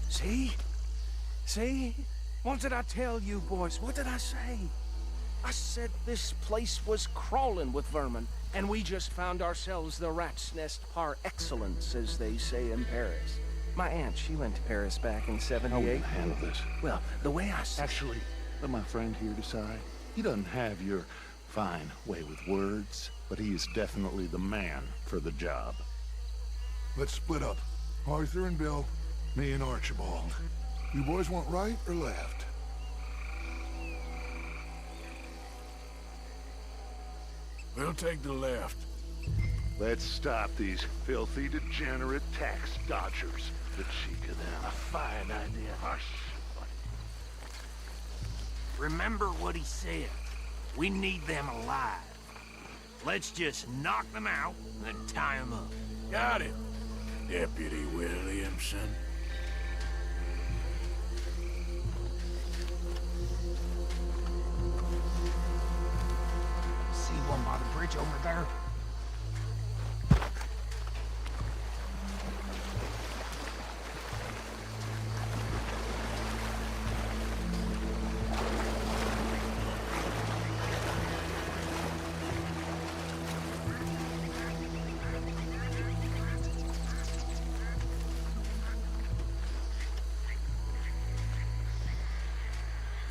See? See? What did I tell you, boys? What did I say? I said this place was crawling with vermin, and we just found ourselves the rat's nest par excellence, as they say in Paris. My aunt, she went to Paris back in '78. How will you handle this? Well, the way I see... Actually, let my friend here decide. He doesn't have your fine way with words, but he is definitely the man for the job. Let's split up. Arthur and Bill, me and Archibald. You boys want right or left? We'll take the left. Let's stop these filthy, degenerate tax dodgers. The cheek of them. A fine idea. Hush. Remember what he said. We need them alive. Let's just knock them out and then tie them up. Got it, Deputy Williamson. See one by the bridge over there?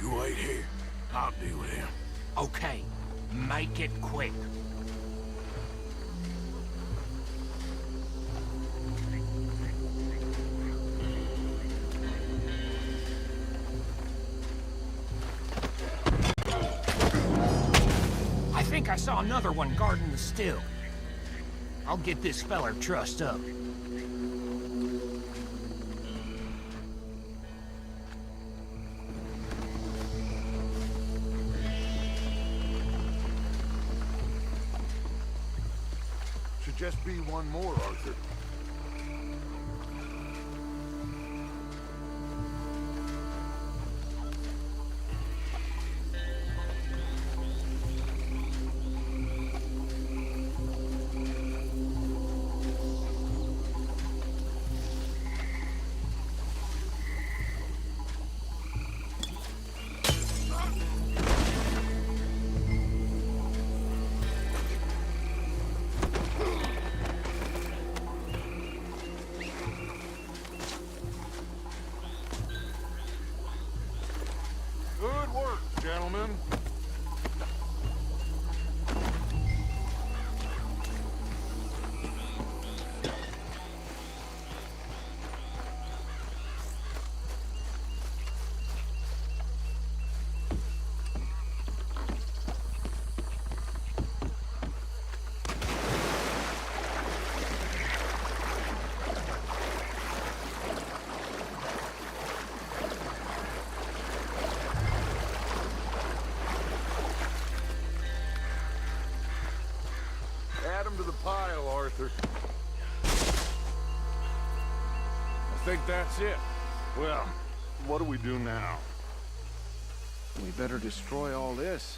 You wait here. I'll deal with him. Okay, make it quick. I think I saw another one guarding the still. I'll get this feller trussed up. Should just be one more, Arthur. Good work, gentlemen. Add them to the pile, Arthur. I think that's it. Well, what do we do now? We better destroy all this.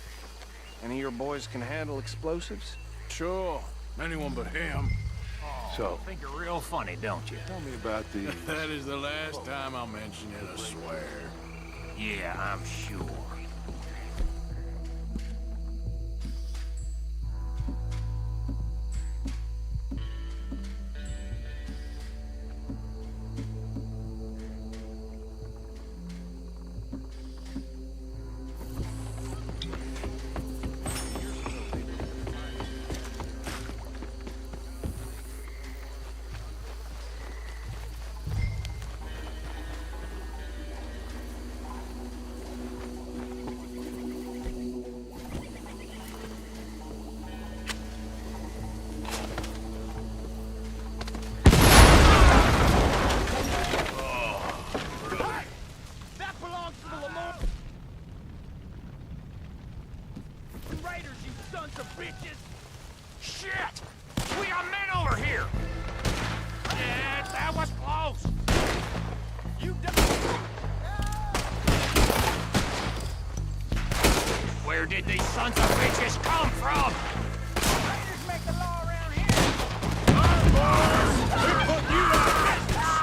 Any of your boys can handle explosives? Sure. Anyone but him. So, Think you're real funny, don't you? tell me about these. That is the last time I'll mention it, I swear. Yeah, I'm sure. Raiders, you sons of bitches! Shit! We close! You Where did these sons of bitches come from? Raiders make the law around here. We put you out of business.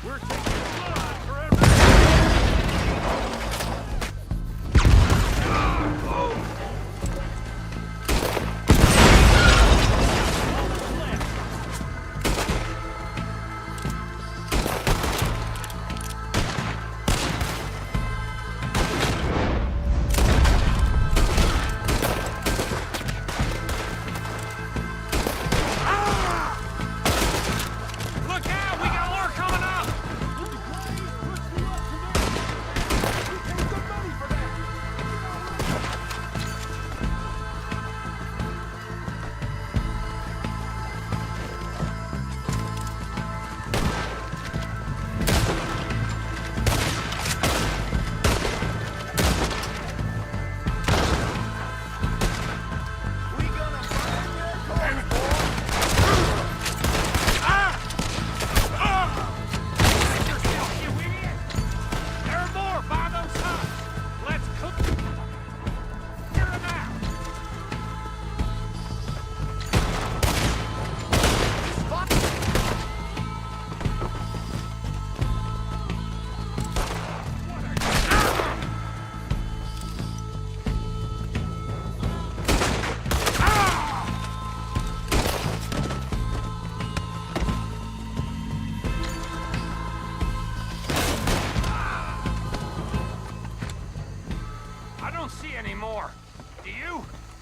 We're taking blood for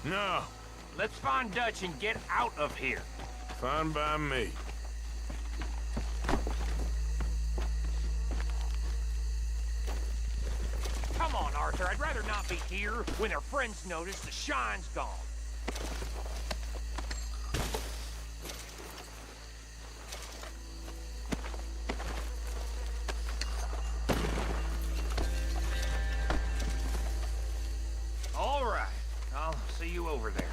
No. Let's find Dutch and get out of here. Fine by me. Come on, Arthur. I'd rather not be here when their friends notice the shine's gone. All right. I'll see you over there.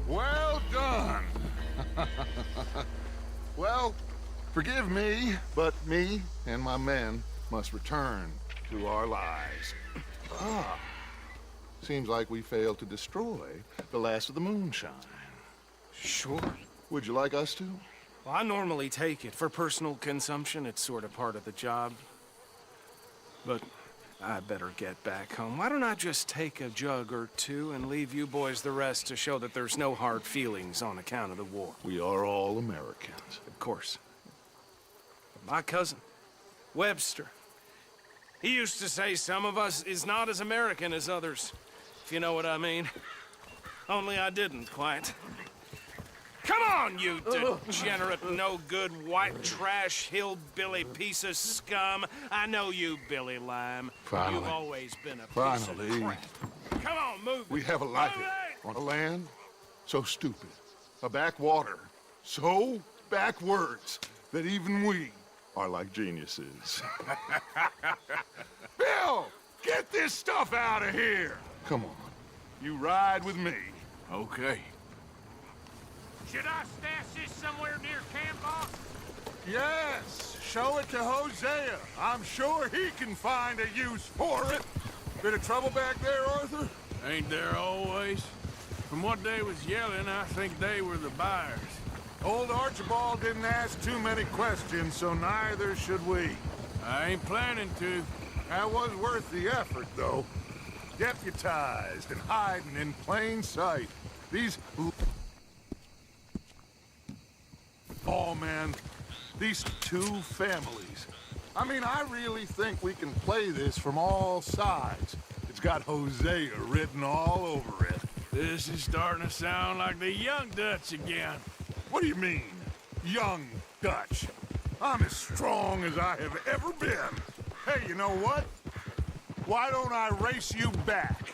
Well done. Well, forgive me, but me and my men must return to our lives. Seems like we failed to destroy the last of the moonshine. Sure. Would you like us to? Well, I normally take it for personal consumption. It's sort of part of the job. But I better get back home. Why don't I just take a jug or two and leave you boys the rest to show that there's no hard feelings on account of the war? We are all Americans. Of course. But my cousin, Webster, he used to say some of us is not as American as others, if you know what I mean. Only I didn't quite. Come on, you degenerate, no-good, white trash, hillbilly piece of scum. I know you, Billy Lime. Finally. You've always been a piece Finally. of crap. Come on, move it. We have a life on a land so stupid, a backwater so backwards that even we are like geniuses. Bill, get this stuff out of here. Come on, you ride with me. Okay. Should I stash this somewhere near camp, boss? Yes, show it to Hosea. I'm sure he can find a use for it. Bit of trouble back there, Arthur? Ain't there always? From what they was yelling, I think they were the buyers. Old Archibald didn't ask too many questions, so neither should we. I ain't planning to. That was worth the effort, though. Deputized and hiding in plain sight. These... Oh, man. These two families. I mean, I really think we can play this from all sides. It's got Hosea written all over it. This is starting to sound like the Young Dutch again. What do you mean, Young Dutch? I'm as strong as I have ever been. Hey, you know what? Why don't I race you back?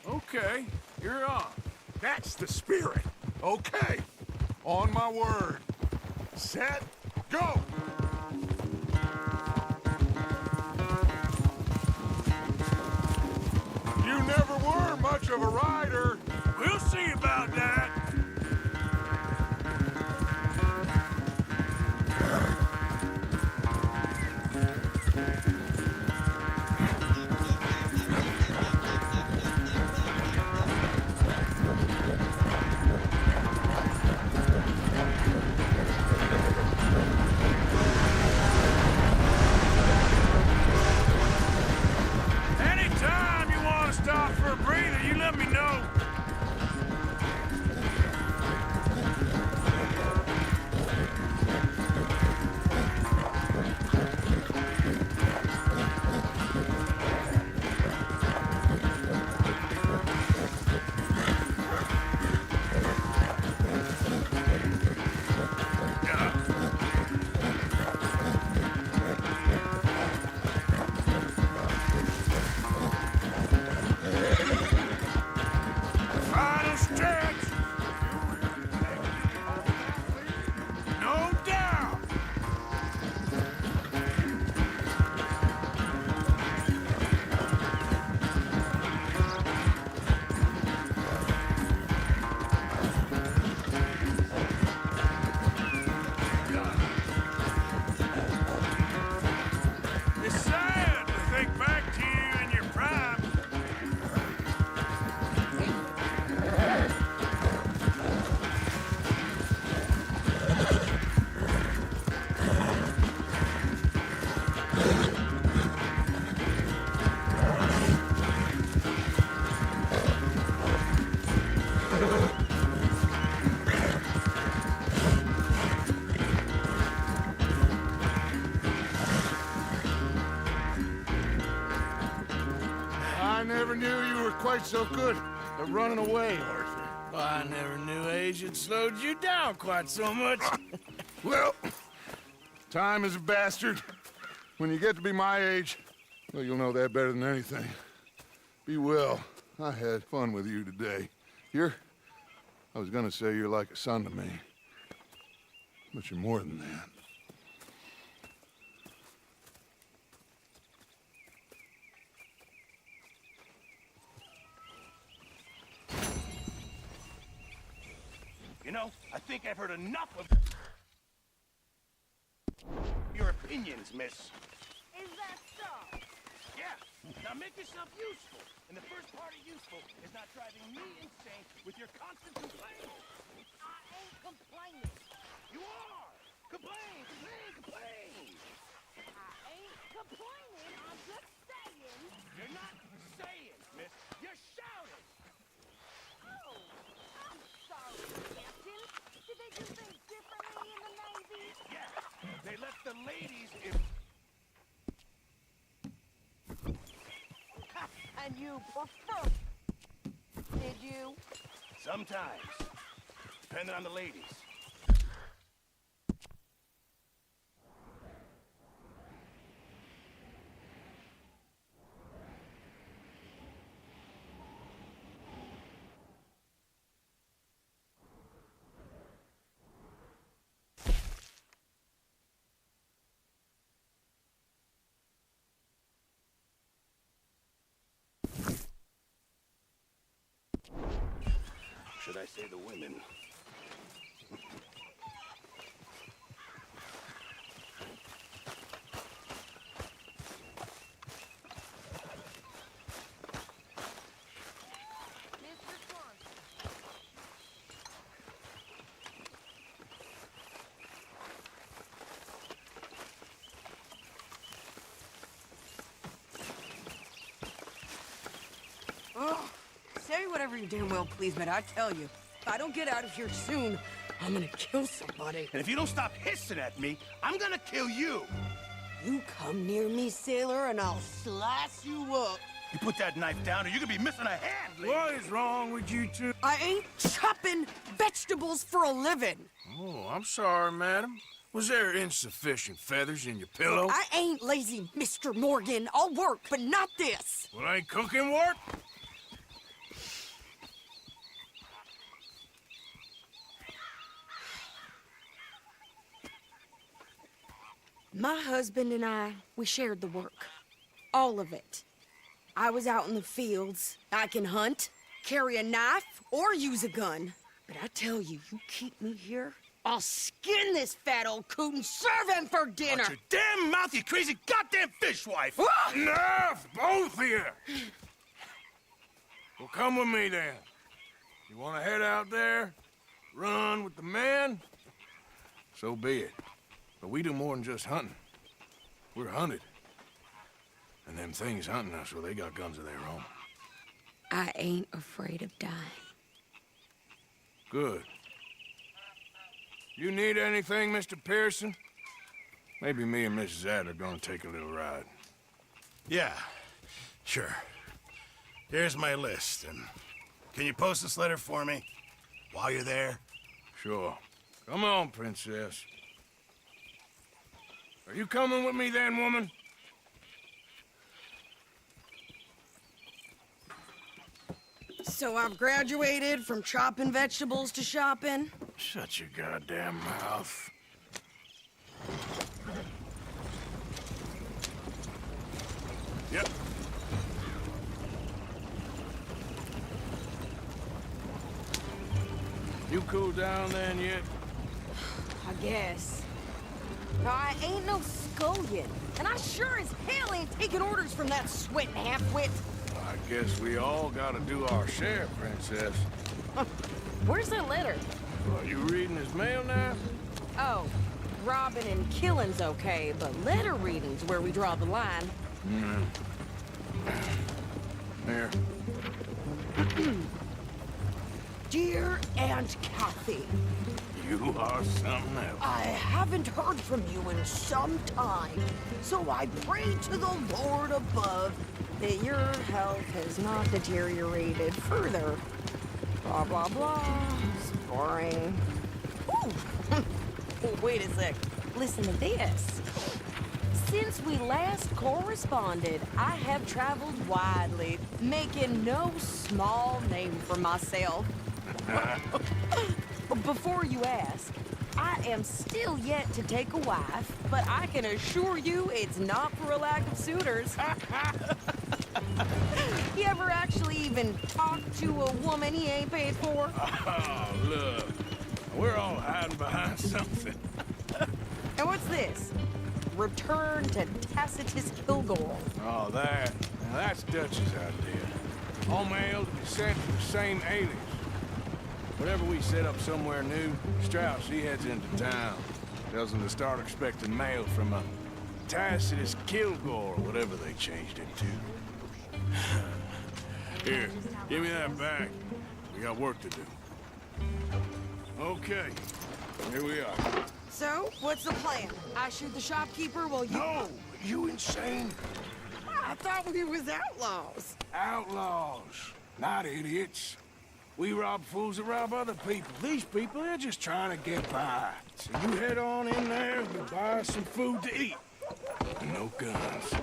Okay, you're on. That's the spirit. Okay. On my word. Set, go! You never were much of a rider. We'll see about that. Anytime you want to stop for a breather, you let me know. Final stretch. No doubt. It's sad to think back to you in your prime. I never knew you were quite so good at running away, Arthur. I never knew age had slowed you down quite so much. Well, time is a bastard. When you get to be my age, well, you'll know that better than anything. Be well. I had fun with you today. I was gonna say you're like a son to me. But you're more than that. You know, I think I've heard enough of your opinions, miss. Is that so? Yeah. Now make yourself useful. And the first part of useful is not driving me insane with your constant complaining. I ain't complaining. You are! Complain, complain, complain! I ain't complaining. I'm just saying. You're not saying, miss. You're shouting! Oh, I'm sorry, Captain. Did they do things differently in the Navy? Yeah, they let the ladies in. And you prefer? Did you? Sometimes. Depending on the ladies. Should I say the women? Oh, say whatever you damn well please, but I tell you, if I don't get out of here soon, I'm gonna kill somebody. And if you don't stop hissing at me, I'm gonna kill you. You come near me, sailor, and I'll slice you up. You put that knife down or you're gonna be missing a hand. What is wrong with you two? I ain't chopping vegetables for a living. Oh, I'm sorry, madam. Was there insufficient feathers in your pillow? I ain't lazy, Mr. Morgan. I'll work, but not this. Well, ain't cooking work? My husband and I, we shared the work. All of it. I was out in the fields. I can hunt, carry a knife, or use a gun. But I tell you, you keep me here, I'll skin this fat old coot and serve him for dinner. Watch your damn mouth, you crazy goddamn fishwife! Enough, both of you! Well, come with me then. You want to head out there, run with the men? So be it. But we do more than just hunting. We're hunted. And them things hunting us, well, they got guns of their own. I ain't afraid of dying. Good. You need anything, Mr. Pearson? Maybe me and Mrs. Ad are gonna take a little ride. Yeah, sure. Here's my list, and can you post this letter for me while you're there? Sure. Come on, Princess. Are you coming with me then, woman? So I've graduated from chopping vegetables to shopping? Shut your goddamn mouth. Yep. You cool down then yet? I guess. No, I ain't no scullion. And I sure as hell ain't taking orders from that sweating half-wit. I guess we all gotta do our share, Princess. Where's that letter? Are you reading his mail now? Oh, robbing and killing's okay, but letter reading's where we draw the line. Here. Dear Aunt Kathy. You are something else. I haven't heard from you in some time, so I pray to the Lord above that your health has not deteriorated further. Blah, blah, blah. It's boring. Ooh. Wait a sec. Listen to this. Since we last corresponded, I have traveled widely, making no small name for myself. Before you ask, I am still yet to take a wife, but I can assure you it's not for a lack of suitors. You ever actually even talk to a woman he ain't paid for? Oh, look. We're all hiding behind something. And what's this? Return to Tacitus Kilgore. Oh, that. Now, that's Dutch's idea. All mail to be sent to the same alias. Whenever we set up somewhere new, Strauss, he heads into town. Tells them to start expecting mail from a Tacitus Kilgore, or whatever they changed it to. Here, give me that back. We got work to do. Okay, here we are. So, what's the plan? I shoot the shopkeeper while you... No! You insane? I thought we was outlaws. Outlaws, not idiots. We rob fools that rob other people. These people, they're just trying to get by. So you head on in there and buy some food to eat. No guns.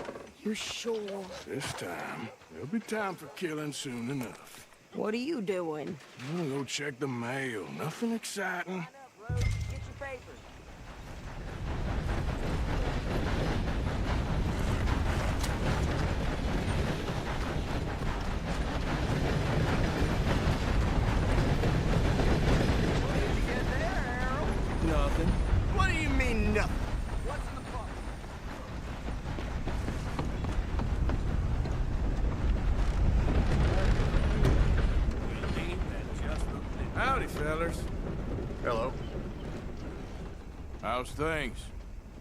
You sure? This time, there'll be time for killing soon enough. What are you doing? I'm gonna go check the mail. Nothing exciting. Get your papers. Nothing. What do you mean, nothing? What's in the box? Howdy, fellas. Hello. How's things?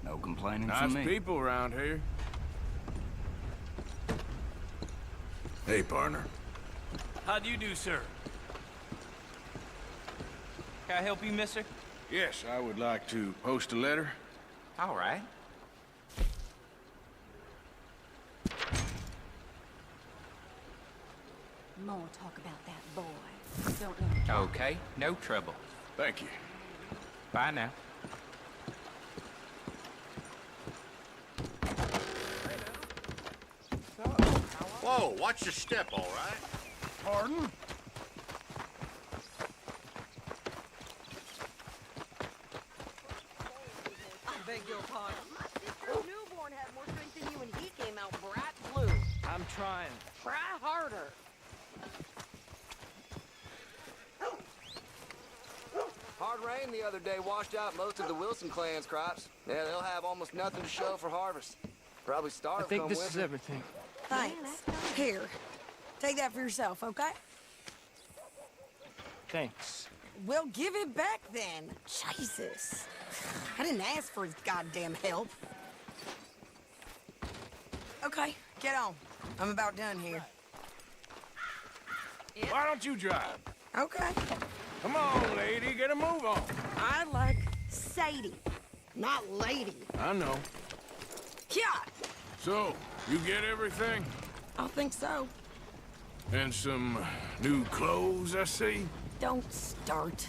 No complaining Nice from me. people around here. Hey, partner. How do you do, sir? Can I help you, mister? Yes, I would like to post a letter. All right. More talk about that boy. Don't know. Okay, no trouble. Thank you. Bye now. Whoa, watch your step, all right? Pardon? I beg your pardon. My sister's newborn had more strength than you, and he came out bright blue. I'm trying. Try harder. Hard rain the other day washed out most of the Wilson clan's crops. Yeah, they'll have almost nothing to show for harvest. Probably starve I think come this winter. is everything. Thanks. Here, take that for yourself, okay? Thanks. Well, give it back then. Jesus. I didn't ask for his goddamn help. Okay, get on. I'm about done here. Why don't you drive? Okay. Come on, lady, get a move on. I like Sadie, not lady. I know. Yeah, So, you get everything? I think so. And some new clothes, I see? Don't start.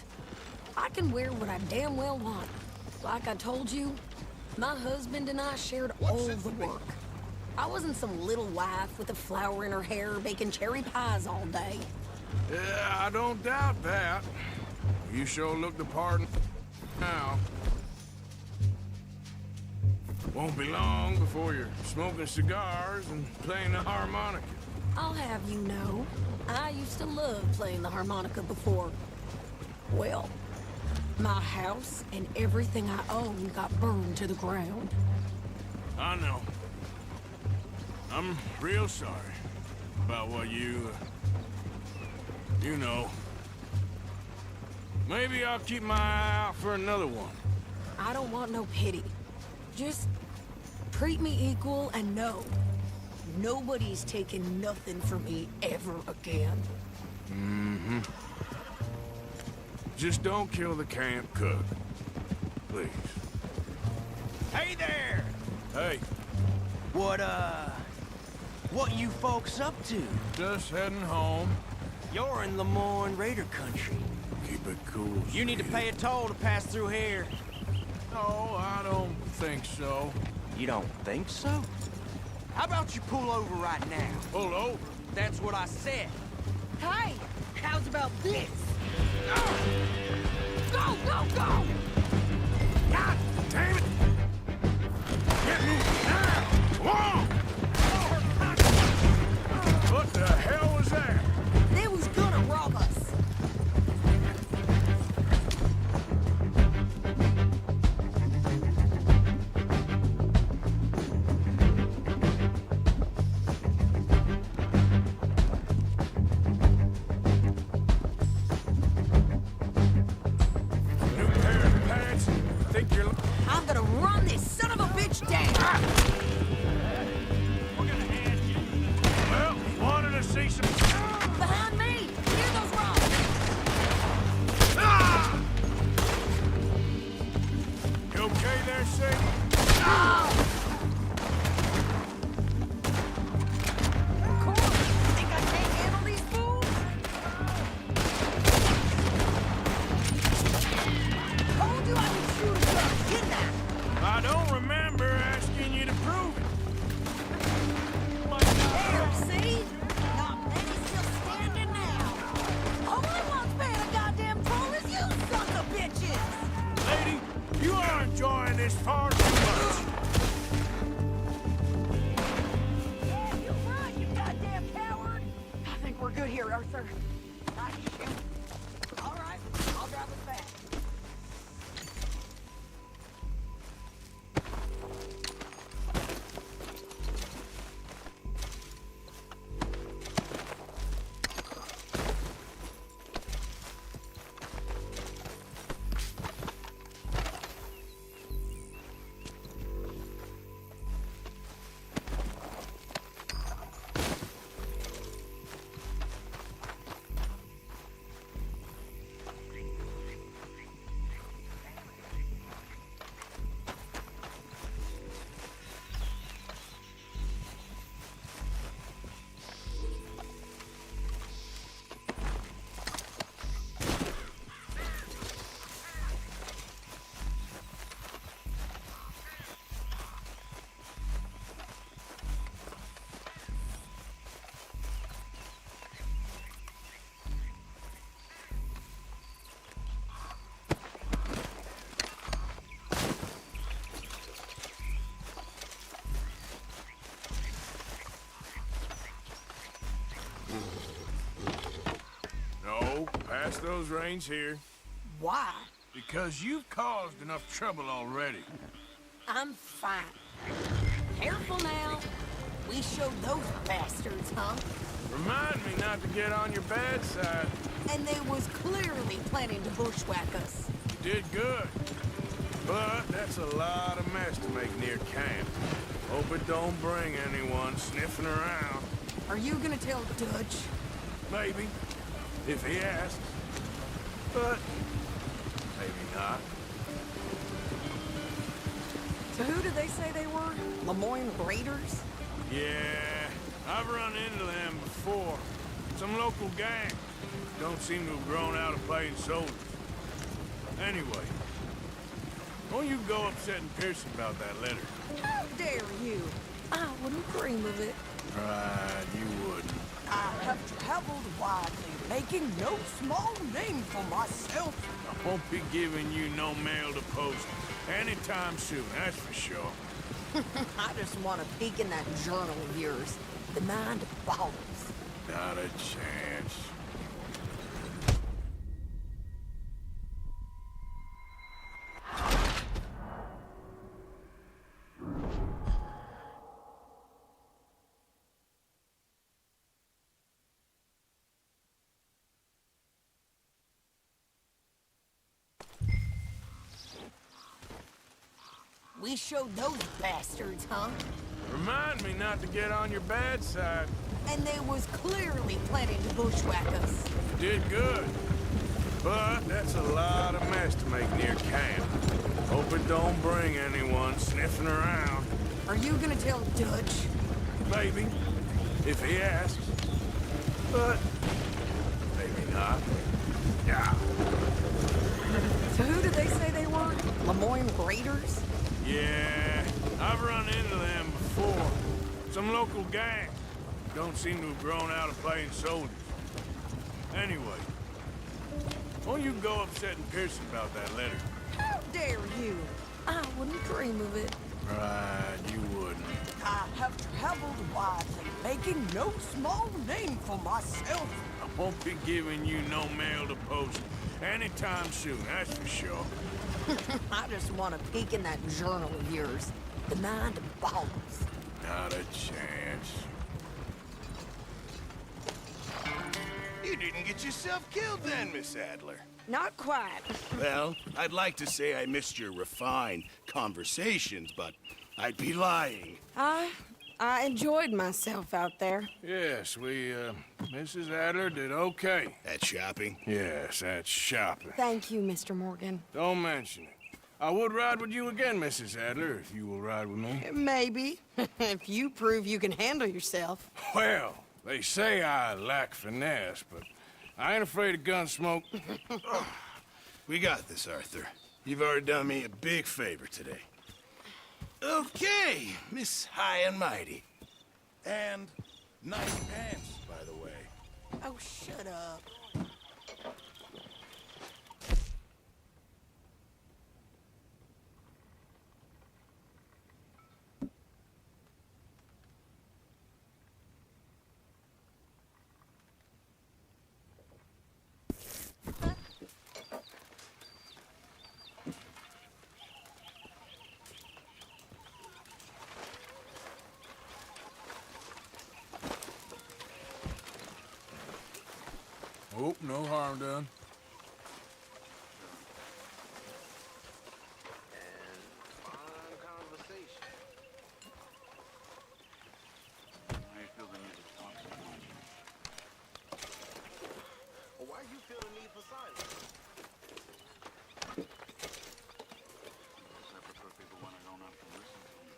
I can wear what I damn well want. Like I told you, my husband and I shared all the work. I wasn't some little wife with a flower in her hair baking cherry pies all day. Yeah, I don't doubt that. You sure look the part now. Won't be long before you're smoking cigars and playing the harmonica. I'll have you know, I used to love playing the harmonica before. Well, my house and everything I own got burned to the ground. I know. I'm real sorry about what you know. Maybe I'll keep my eye out for another one. I don't want no pity. Just treat me equal and know nobody's taking nothing from me ever again. Mm-hmm. Just don't kill the camp cook. Please. Hey there! Hey, What you folks up to? just heading home. You're in Lemoyne Raider country. Keep it cool. You need to pay a toll to pass through here. No, I don't think so. You don't think so? How about you pull over right now? Pull over? That's what I said. Hey, how's about this? Go, go, go! God damn it! Get moving now! Come on! What the hell was that? They was gonna rob us. New pair of pants? Think you're... I'm gonna run this son of a bitch down. Well, wanted to see some... Behind me! Hear those rocks! Ah! You okay there, Sadie? Of course! Think I can't handle these fools? Told you I would shoot a gun, didn't I? I don't remember asking you to prove it. There, see? Not many still standing now. Only one's paying a goddamn toll is you sons of bitches! Lady, you are enjoying this far too much. Yeah, you're right, you goddamn coward! I think we're good here, Arthur. Nice shoot. All right, I'll drive us back. No, pass those reins here. Why? Because you've caused enough trouble already. I'm fine. Careful now. We showed those bastards, huh? Remind me not to get on your bad side. And they was clearly planning to bushwhack us. You did good. But that's a lot of mess to make near camp. Hope it don't bring anyone sniffing around. Are you gonna tell Dutch? Maybe, if he asks. But maybe not. So who did they say they were? Lemoyne Raiders? Yeah, I've run into them before. Some local gang. Don't seem to have grown out of playing soldiers. Anyway, won't you go upsetting Pearson about that letter? How dare you? I wouldn't dream of it. Right, you wouldn't. I have traveled widely, making no small name for myself. I won't be giving you no mail to post anytime soon, that's for sure. I just want to peek in that journal of yours. The mind boggles. Not a chance. We showed those bastards, huh? Remind me not to get on your bad side. And they was clearly planning to bushwhack us. You did good. But that's a lot of mess to make near camp. Hope it don't bring anyone sniffing around. Are you gonna tell Dutch? Maybe, if he asks. But maybe not. Yeah. So who did they say they were? Lemoyne Raiders? Yeah, I've run into them before. Some local gang. Don't seem to have grown out of playing soldiers. Anyway, won't you go upsetting Pearson about that letter? How dare you? I wouldn't dream of it. Right, you wouldn't. I have traveled widely, making no small name for myself. I won't be giving you no mail to post anytime soon, that's for sure. I just want to peek in that journal of yours. The mind boggles. Not a chance. You didn't get yourself killed then, Miss Adler. Not quite. Well, I'd like to say I missed your refined conversations, but I'd be lying. I enjoyed myself out there. Yes, Mrs. Adler did okay. At shopping? Yes, that's shopping. Thank you, Mr. Morgan. Don't mention it. I would ride with you again, Mrs. Adler, if you will ride with me. Maybe. If you prove you can handle yourself. Well, they say I lack finesse, but I ain't afraid of gun smoke. We got this, Arthur. You've already done me a big favor today. Okay, Miss High and Mighty. And nice pants, by the way. Oh, shut up. Oh, no harm done. Why you feel the need for silence? I prefer people when I don't have to listen to them.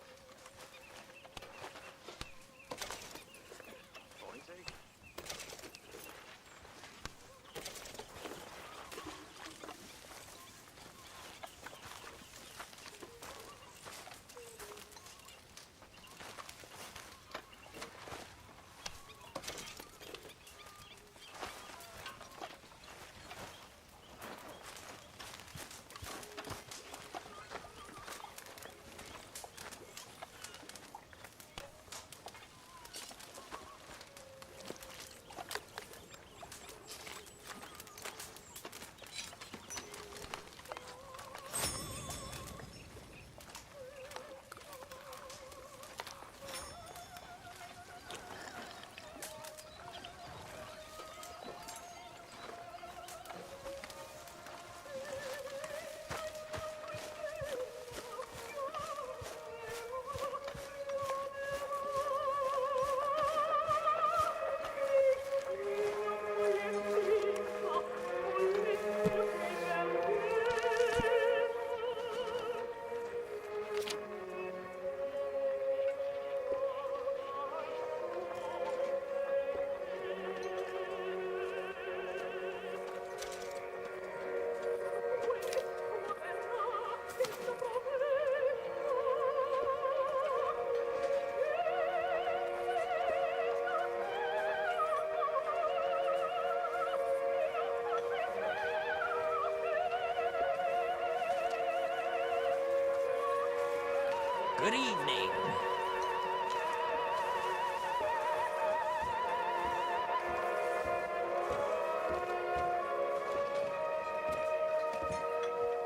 Good evening.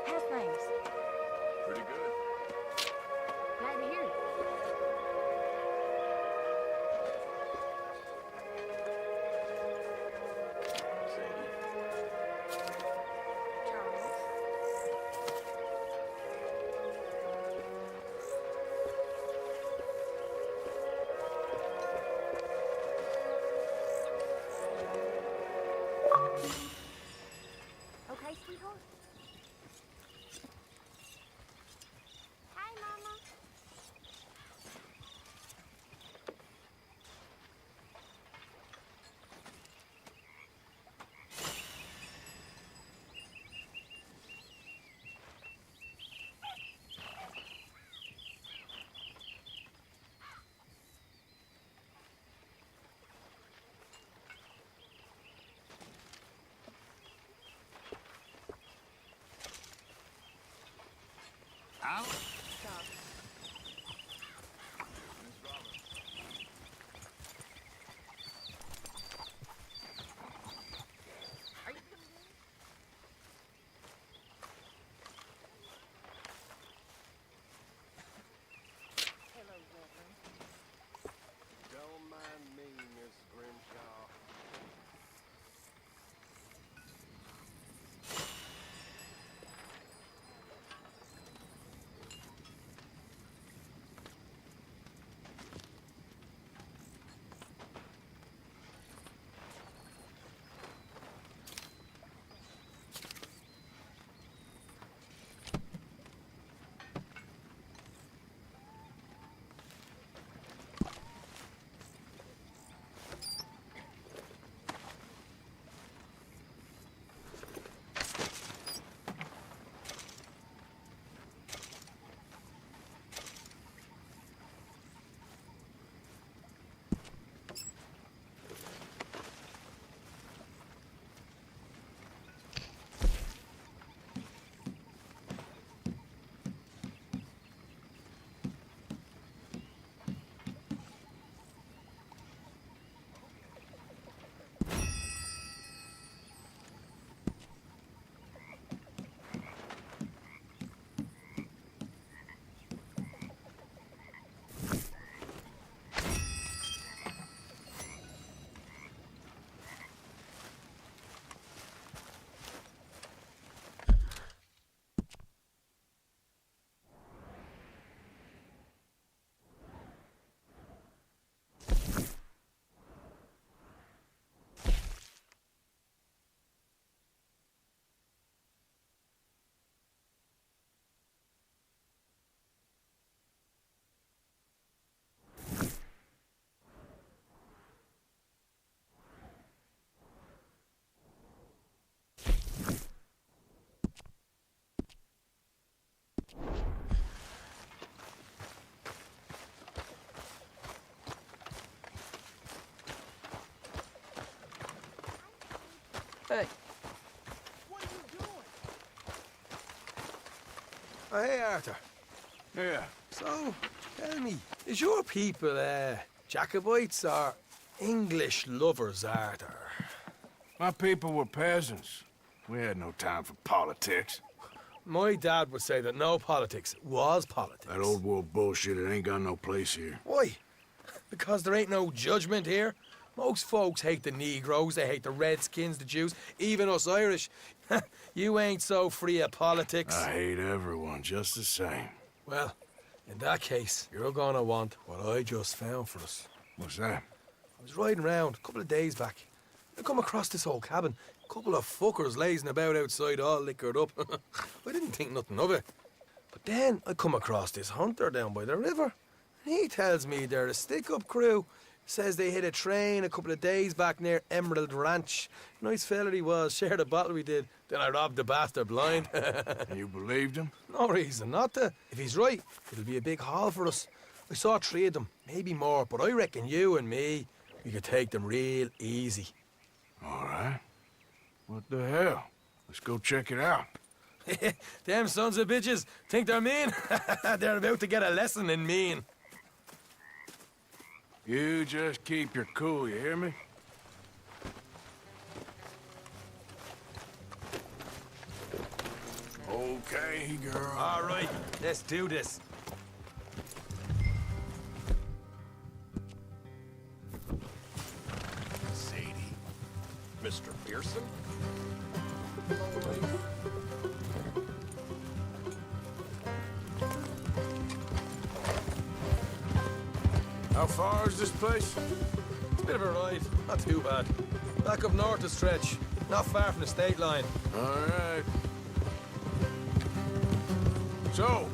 How's things? Pretty good. Glad to hear it. Okay, sweetheart? Hi, Mama. Al? Don't mind me, Miss Grimshaw. Hey. What are you doing? Oh, hey, Arthur. Yeah. So, tell me, is your people, Jacobites or English lovers, Arthur? My people were peasants. We had no time for politics. My dad would say that no politics was politics. That old world bullshit, it ain't got no place here. Why? Because there ain't no judgment here. Most folks hate the Negroes, they hate the Redskins, the Jews, even us Irish. You ain't so free of politics. I hate everyone just the same. Well, in that case, you're gonna want what I just found for us. What's that? I was riding around a couple of days back. I come across this old cabin. A couple of fuckers lazing about outside all liquored up. I didn't think nothing of it. But then I come across this hunter down by the river. And he tells me they're a stick-up crew. Says they hit a train a couple of days back near Emerald Ranch. Nice fella he was, shared a bottle we did. Then I robbed the bastard blind. You believed him? No reason not to. If he's right, it'll be a big haul for us. I saw 3 of them, maybe more, but I reckon you and me, we could take them real easy. All right. What the hell? Let's go check it out. Them sons of bitches think they're mean. They're about to get a lesson in mean. You just keep your cool, you hear me? Okay, girl. All right, let's do this. Sadie. Mr. Pearson? How far is this place? It's a bit of a ride, not too bad. Back up north a stretch, not far from the state line. All right. So,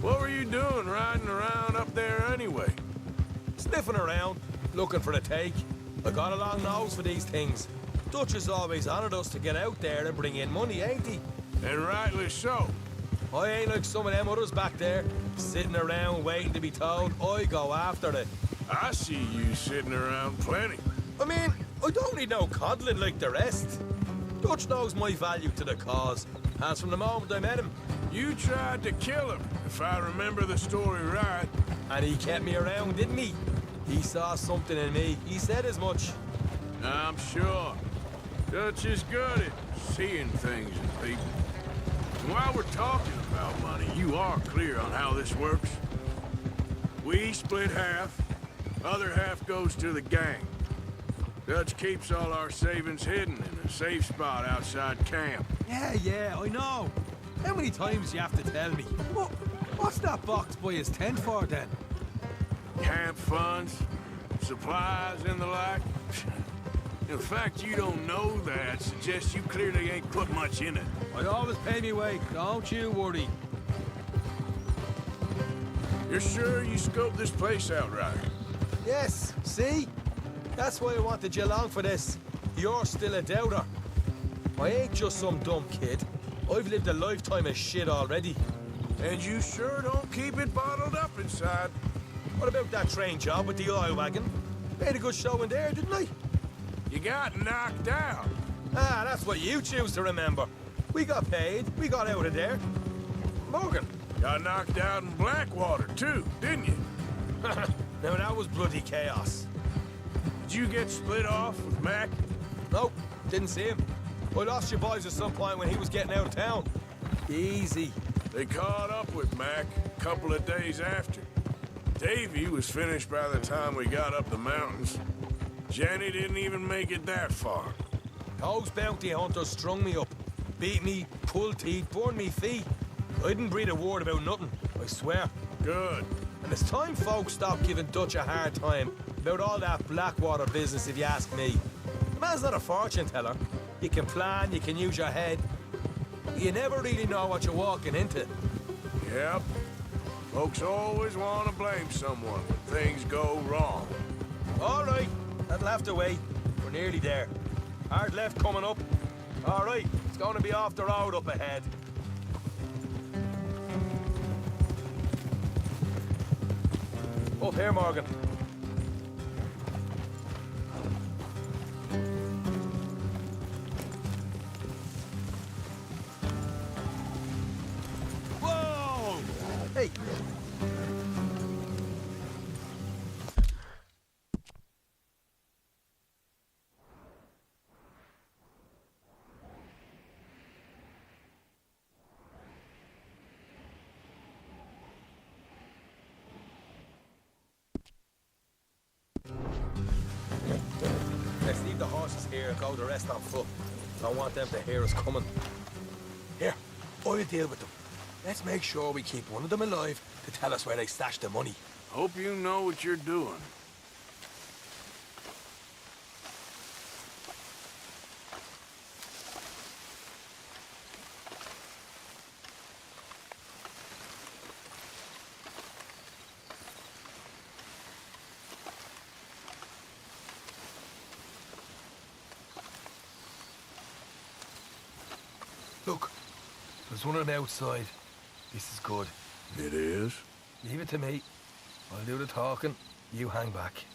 what were you doing riding around up there anyway? Sniffing around, looking for a take. I got a long nose for these things. Dutch has always honoured us to get out there and bring in money, ain't he? And rightly so. I ain't like some of them others back there, sitting around waiting to be told. I go after it. I see you sitting around plenty. I mean, I don't need no coddling like the rest. Dutch knows my value to the cause, as from the moment I met him. You tried to kill him, if I remember the story right. And he kept me around, didn't he? He saw something in me. He said as much. I'm sure. Dutch is good at seeing things in people. And while we're talking about money, you are clear on how this works. We split half, other half goes to the gang. Dutch keeps all our savings hidden in a safe spot outside camp. Yeah, I know. How many times do you have to tell me? What's that box by his tent for, then? Camp funds, supplies, and the like. The fact you don't know that suggests you clearly ain't put much in it. I always pay me way, don't you worry. You're sure you scoped this place out right? Yes, see? That's why I wanted you along for this. You're still a doubter. I ain't just some dumb kid. I've lived a lifetime of shit already. And you sure don't keep it bottled up inside. What about that train job with the oil wagon? Made a good show in there, didn't I? You got knocked out. Ah, that's what you choose to remember. We got paid. We got out of there. Morgan. Got knocked out in Blackwater, too, didn't you? Now, that was bloody chaos. Did you get split off with Mac? Nope, didn't see him. I lost your boys at some point when he was getting out of town. Easy. They caught up with Mac a couple of days after. Davy was finished by the time we got up the mountains. Jenny didn't even make it that far. Those bounty hunters strung me up. Beat me, pulled teeth, burned me feet. I didn't breathe a word about nothing, I swear. Good. And it's time folks stopped giving Dutch a hard time about all that Blackwater business, if you ask me. The man's not a fortune teller. You can plan, you can use your head. You never really know what you're walking into. Yep. Folks always want to blame someone when things go wrong. All right, that'll have to wait. We're nearly there. Hard left coming up. All right, it's going to be off the road up ahead. Up here, Morgan. Whoa! Hey. Let's leave the horses here and go the rest on foot. Don't want them to hear us coming. Here, I'll deal with them. Let's make sure we keep one of them alive to tell us where they stashed the money. Hope you know what you're doing. Look, there's one on the outside. This is good. It is? Leave it to me. I'll do the talking. You hang back.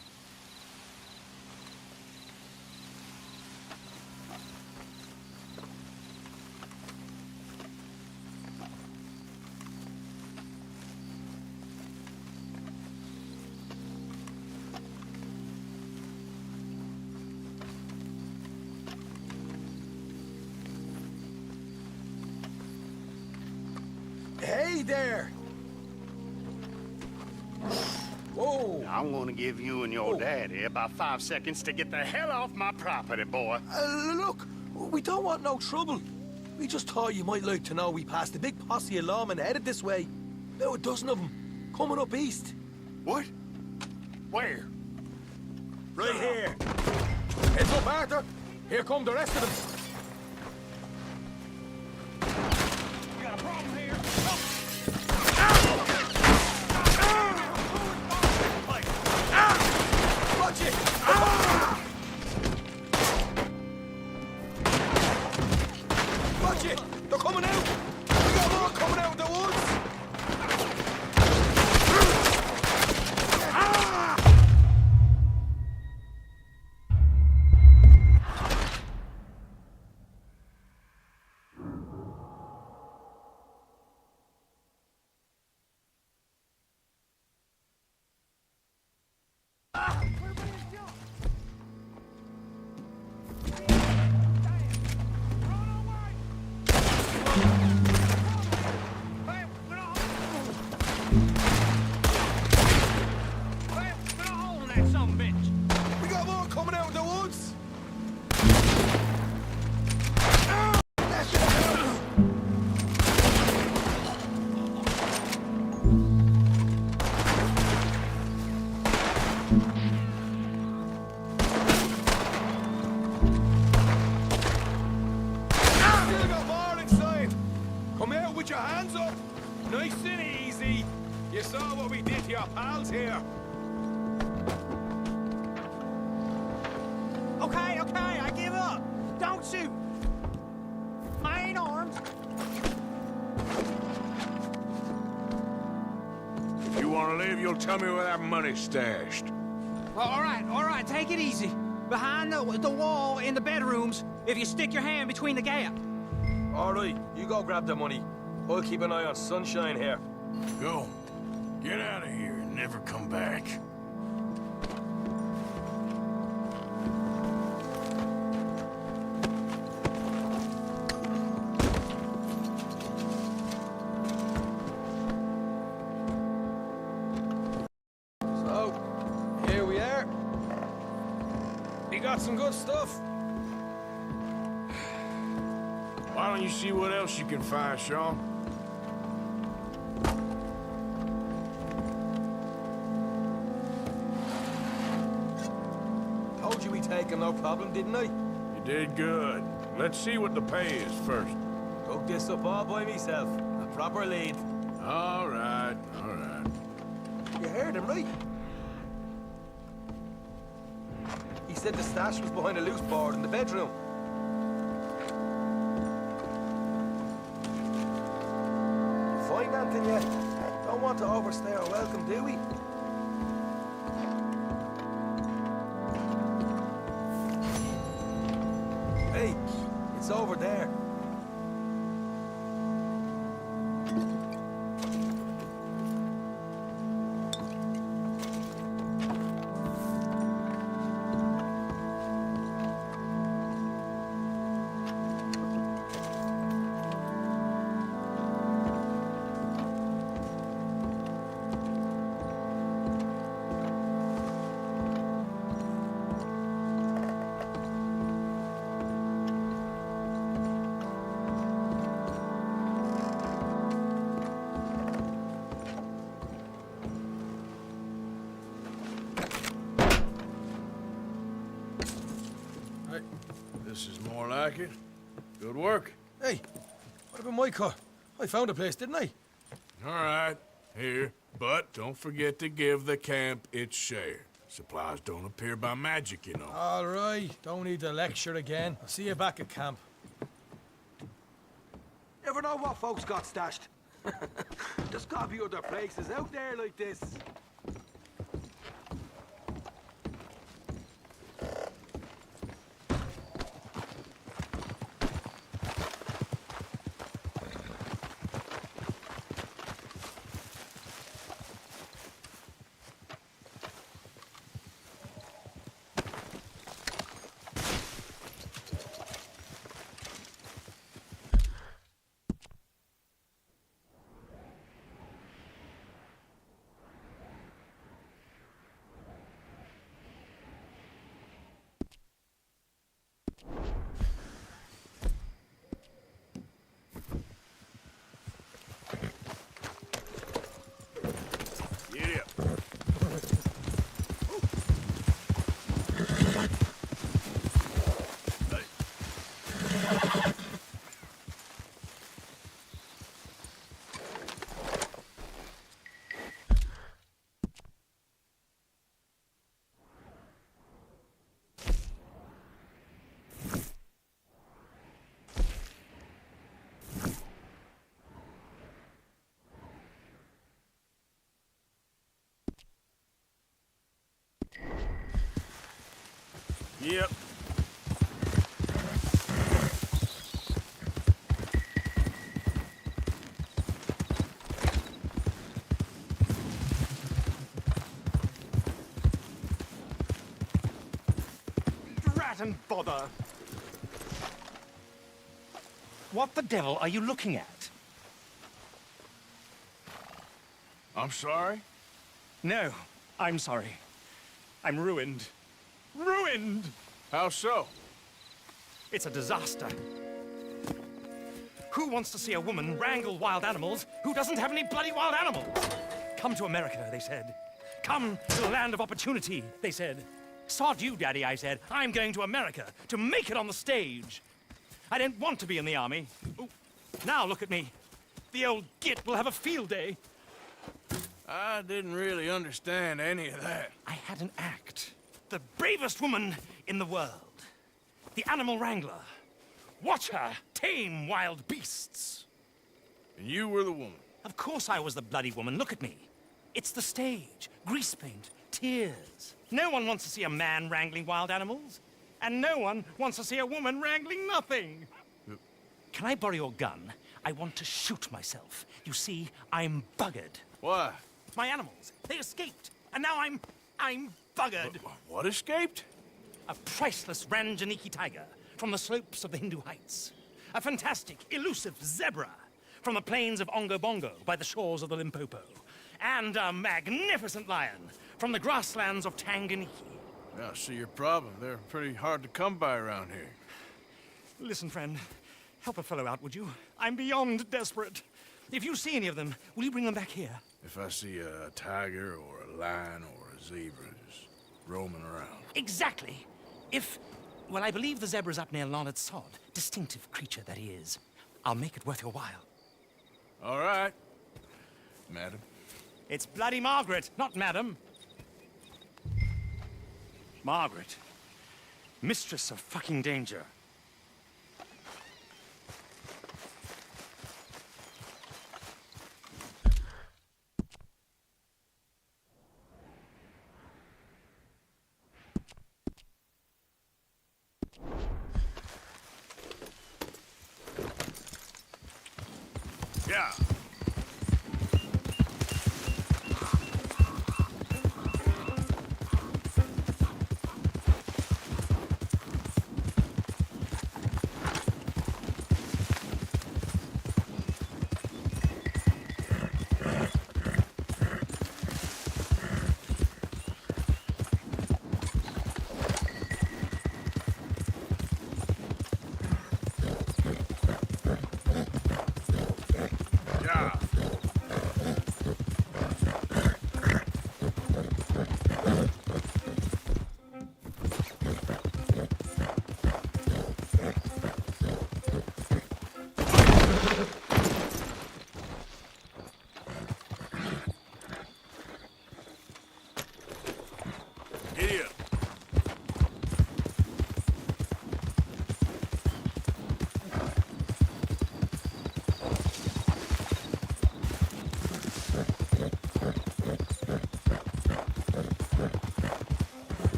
Steady there! Whoa! I'm gonna give you and your daddy about 5 seconds to get the hell off my property, boy. Look, we don't want no trouble. We just thought you might like to know we passed a big posse of lawmen headed this way. About a dozen of them, coming up east. What? Where? Right here. Heads up, Arthur. Here come the rest of them. You got a problem here? Watch it! Watch it! They're coming out! We got more coming out of the woods! We got more coming out of the woods! Still got more inside! Come out with your hands up! Nice and easy! You saw what we did to your pals here! Okay, I give up. Don't shoot. I ain't armed. If you want to leave, you'll tell me where that money's stashed. Well, all right, take it easy. Behind the wall in the bedrooms, if you stick your hand between the gap. All right, you go grab the money. I'll keep an eye on Sunshine here. Go. Get out of here and never come back. So, here we are. You got some good stuff. Why don't you see what else you can find, Sean? Told you we'd take him, no problem, didn't I? You did good. Let's see what the pay is first. Took this up all by myself. A proper lead. All right, all right. You heard him, right? He said the stash was behind a loose board in the bedroom. Find anything yet? Don't want to overstay our welcome, do we? Hey, it's over there. This is more like it. Good work. Hey, what about my car? I found a place, didn't I? All right, here. But don't forget to give the camp its share. Supplies don't appear by magic, you know. All right, don't need the lecture again. I'll see you back at camp. Never know what folks got stashed. There's gotta be other places out there like this. Yep. Drat and bother. What the devil are you looking at? I'm sorry? No, I'm sorry. I'm ruined. Ruined! How so? It's a disaster. Who wants to see a woman wrangle wild animals who doesn't have any bloody wild animals? Come to America, they said. Come to the land of opportunity, they said. Sod you, Daddy, I said. I'm going to America to make it on the stage. I didn't want to be in the army. Ooh, now look at me. The old git will have a field day. I didn't really understand any of that. I had an act. The bravest woman in the world. The animal wrangler. Watch her tame wild beasts. And you were the woman? Of course I was the bloody woman. Look at me. It's the stage. Grease paint. Tears. No one wants to see a man wrangling wild animals. And no one wants to see a woman wrangling nothing. Can I borrow your gun? I want to shoot myself. You see, I'm buggered. Why? My animals. They escaped. And now I'm buggered. What escaped? A priceless Ranjaniki tiger from the slopes of the Hindu Heights. A fantastic, elusive zebra from the plains of Ongo Bongo by the shores of the Limpopo. And a magnificent lion from the grasslands of Tanganyika. Yeah, I see your problem. They're pretty hard to come by around here. Listen, friend. Help a fellow out, would you? I'm beyond desperate. If you see any of them, will you bring them back here? If I see a tiger or a lion or a zebra just roaming around. Exactly. Well, I believe the zebra's up near Leonard Sod. Distinctive creature that he is. I'll make it worth your while. All right, madam. It's bloody Margaret, not madam. Margaret. Mistress of fucking danger. Yeah.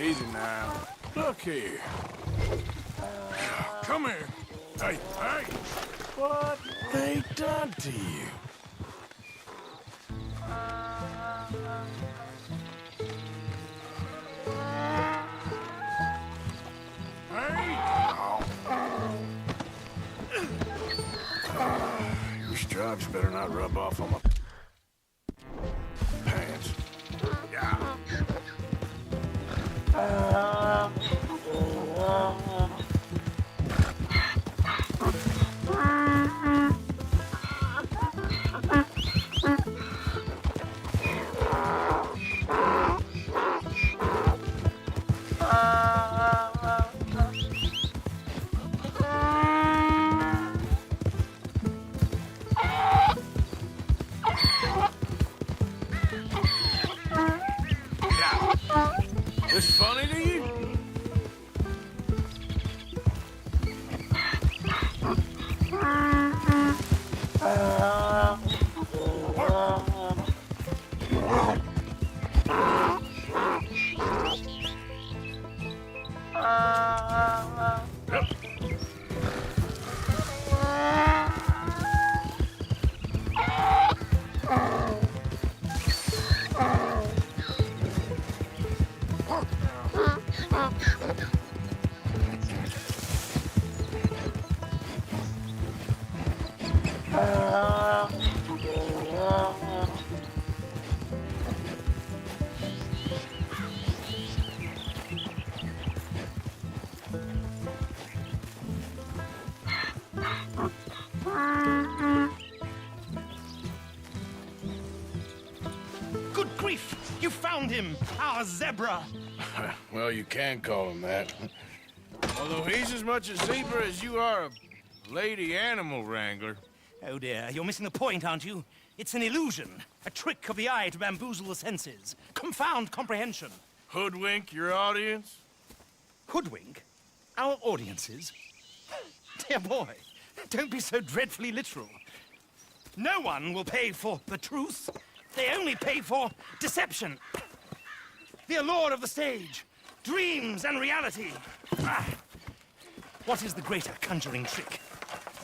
Easy now. Look here. Come here. Hey, hey! What they done to you? Your stripes better not rub off on my pants. Yeah. him, our zebra. Well, you can call him that. Although he's as much a zebra as you are a lady animal wrangler. Oh dear, you're missing the point, aren't you? It's an illusion, a trick of the eye to bamboozle the senses, confound comprehension. Hoodwink your audience? Hoodwink? Our audiences? Dear boy, don't be so dreadfully literal. No one will pay for the truth. They only pay for deception. The allure of the stage, dreams and reality. What is the greater conjuring trick?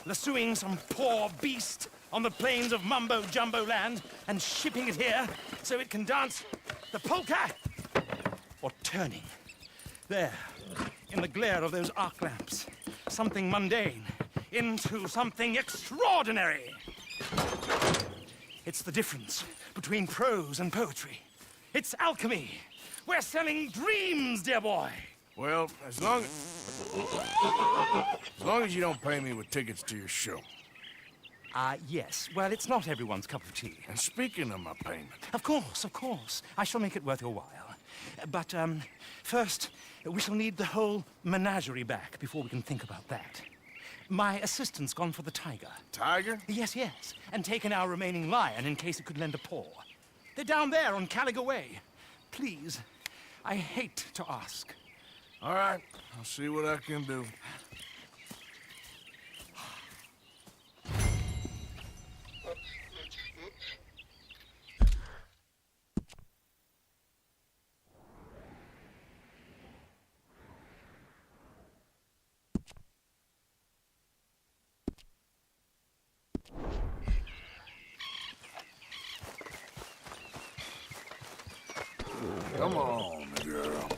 Lassoing some poor beast on the plains of mumbo-jumbo land and shipping it here so it can dance the polka? Or turning, there, in the glare of those arc lamps, something mundane into something extraordinary? It's the difference between prose and poetry. It's alchemy. We're selling dreams, dear boy. Well, as long as you don't pay me with tickets to your show. Yes. Well, it's not everyone's cup of tea. And speaking of my payment... Of course. I shall make it worth your while. But, first, we shall need the whole menagerie back before we can think about that. My assistant's gone for the tiger. Tiger? Yes. And taken our remaining lion in case it could lend a paw. They're down there on Caliga Way. Please, I hate to ask. All right, I'll see what I can do. Come on, girl.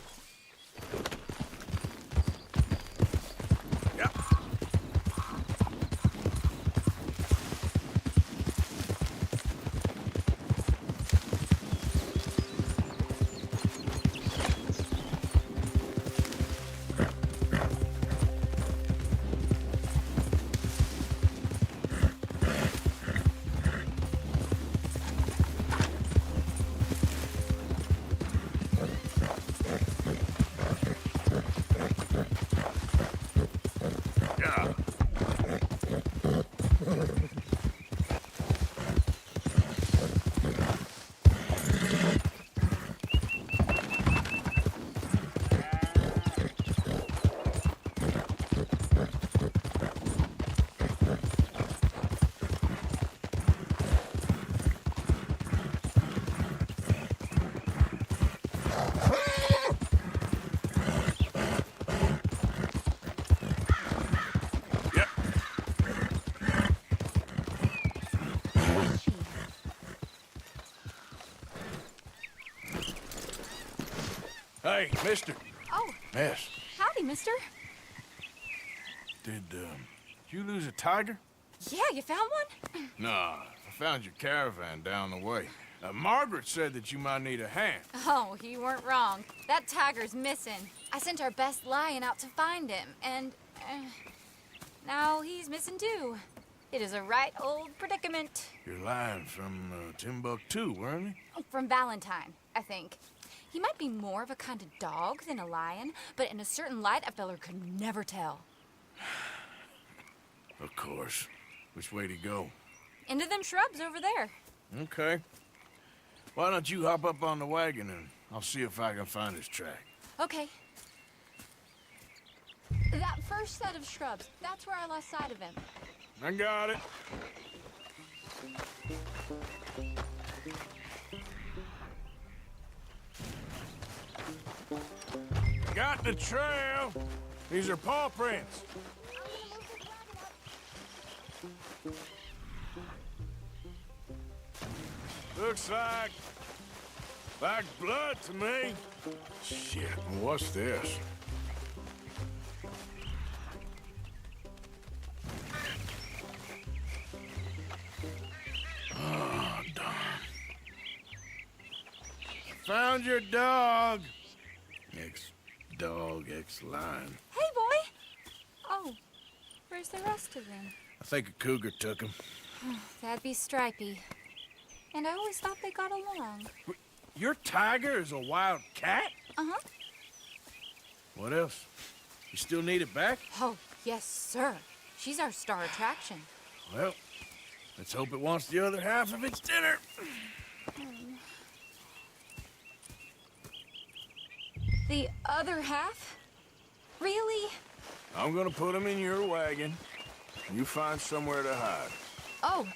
Hey, mister. Oh. Miss. Howdy, mister. Did you lose a tiger? Yeah, you found one? Nah, I found your caravan down the way. Margaret said that you might need a hand. Oh, you weren't wrong. That tiger's missing. I sent our best lion out to find him, and now he's missing too. It is a right old predicament. Your lion from Timbuktu, weren't he? From Valentine, I think. He might be more of a kind of dog than a lion, but in a certain light, a feller could never tell. Of course. Which way to go? Into them shrubs over there. Okay. Why don't you hop up on the wagon and I'll see if I can find his track. Okay. That first set of shrubs, that's where I lost sight of him. I got it. Got the trail. These are paw prints. Looks like blood to me. Shit, what's this? Oh, darn. Found your dog. Ex-dog, ex-lion. Hey, boy! Oh, where's the rest of them? I think a cougar took him. That'd be Stripey. And I always thought they got along. your tiger is a wild cat? Uh-huh. What else? You still need it back? Oh, yes, sir. She's our star attraction. Well, let's hope it wants the other half of its dinner. The other half? Really? I'm gonna put him in your wagon. You find somewhere to hide. Oh.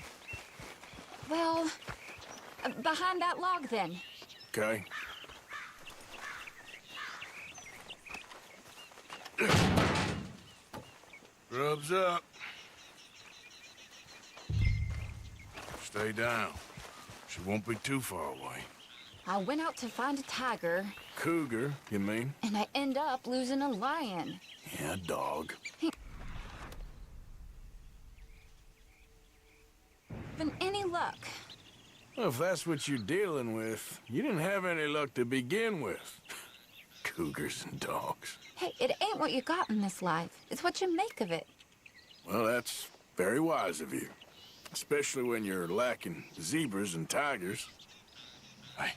Well, behind that log, then. Okay. Rubs up. Stay down. She won't be too far away. I went out to find a tiger. Cougar, you mean? And I end up losing a lion. Yeah, dog. Been any luck? Well, if that's what you're dealing with, you didn't have any luck to begin with. Cougars and dogs. Hey, it ain't what you got in this life. It's what you make of it. Well, that's very wise of you. Especially when you're lacking zebras and tigers. Hey,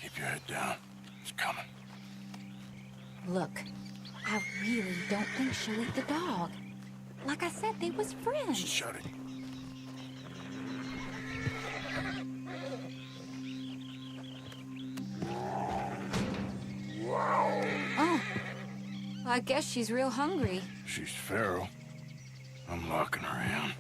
keep your head down. It's coming. Look, I really don't think she'll eat the dog. Like I said, they was friends. Shut it. Oh, I guess she's real hungry. She's feral. I'm locking her in.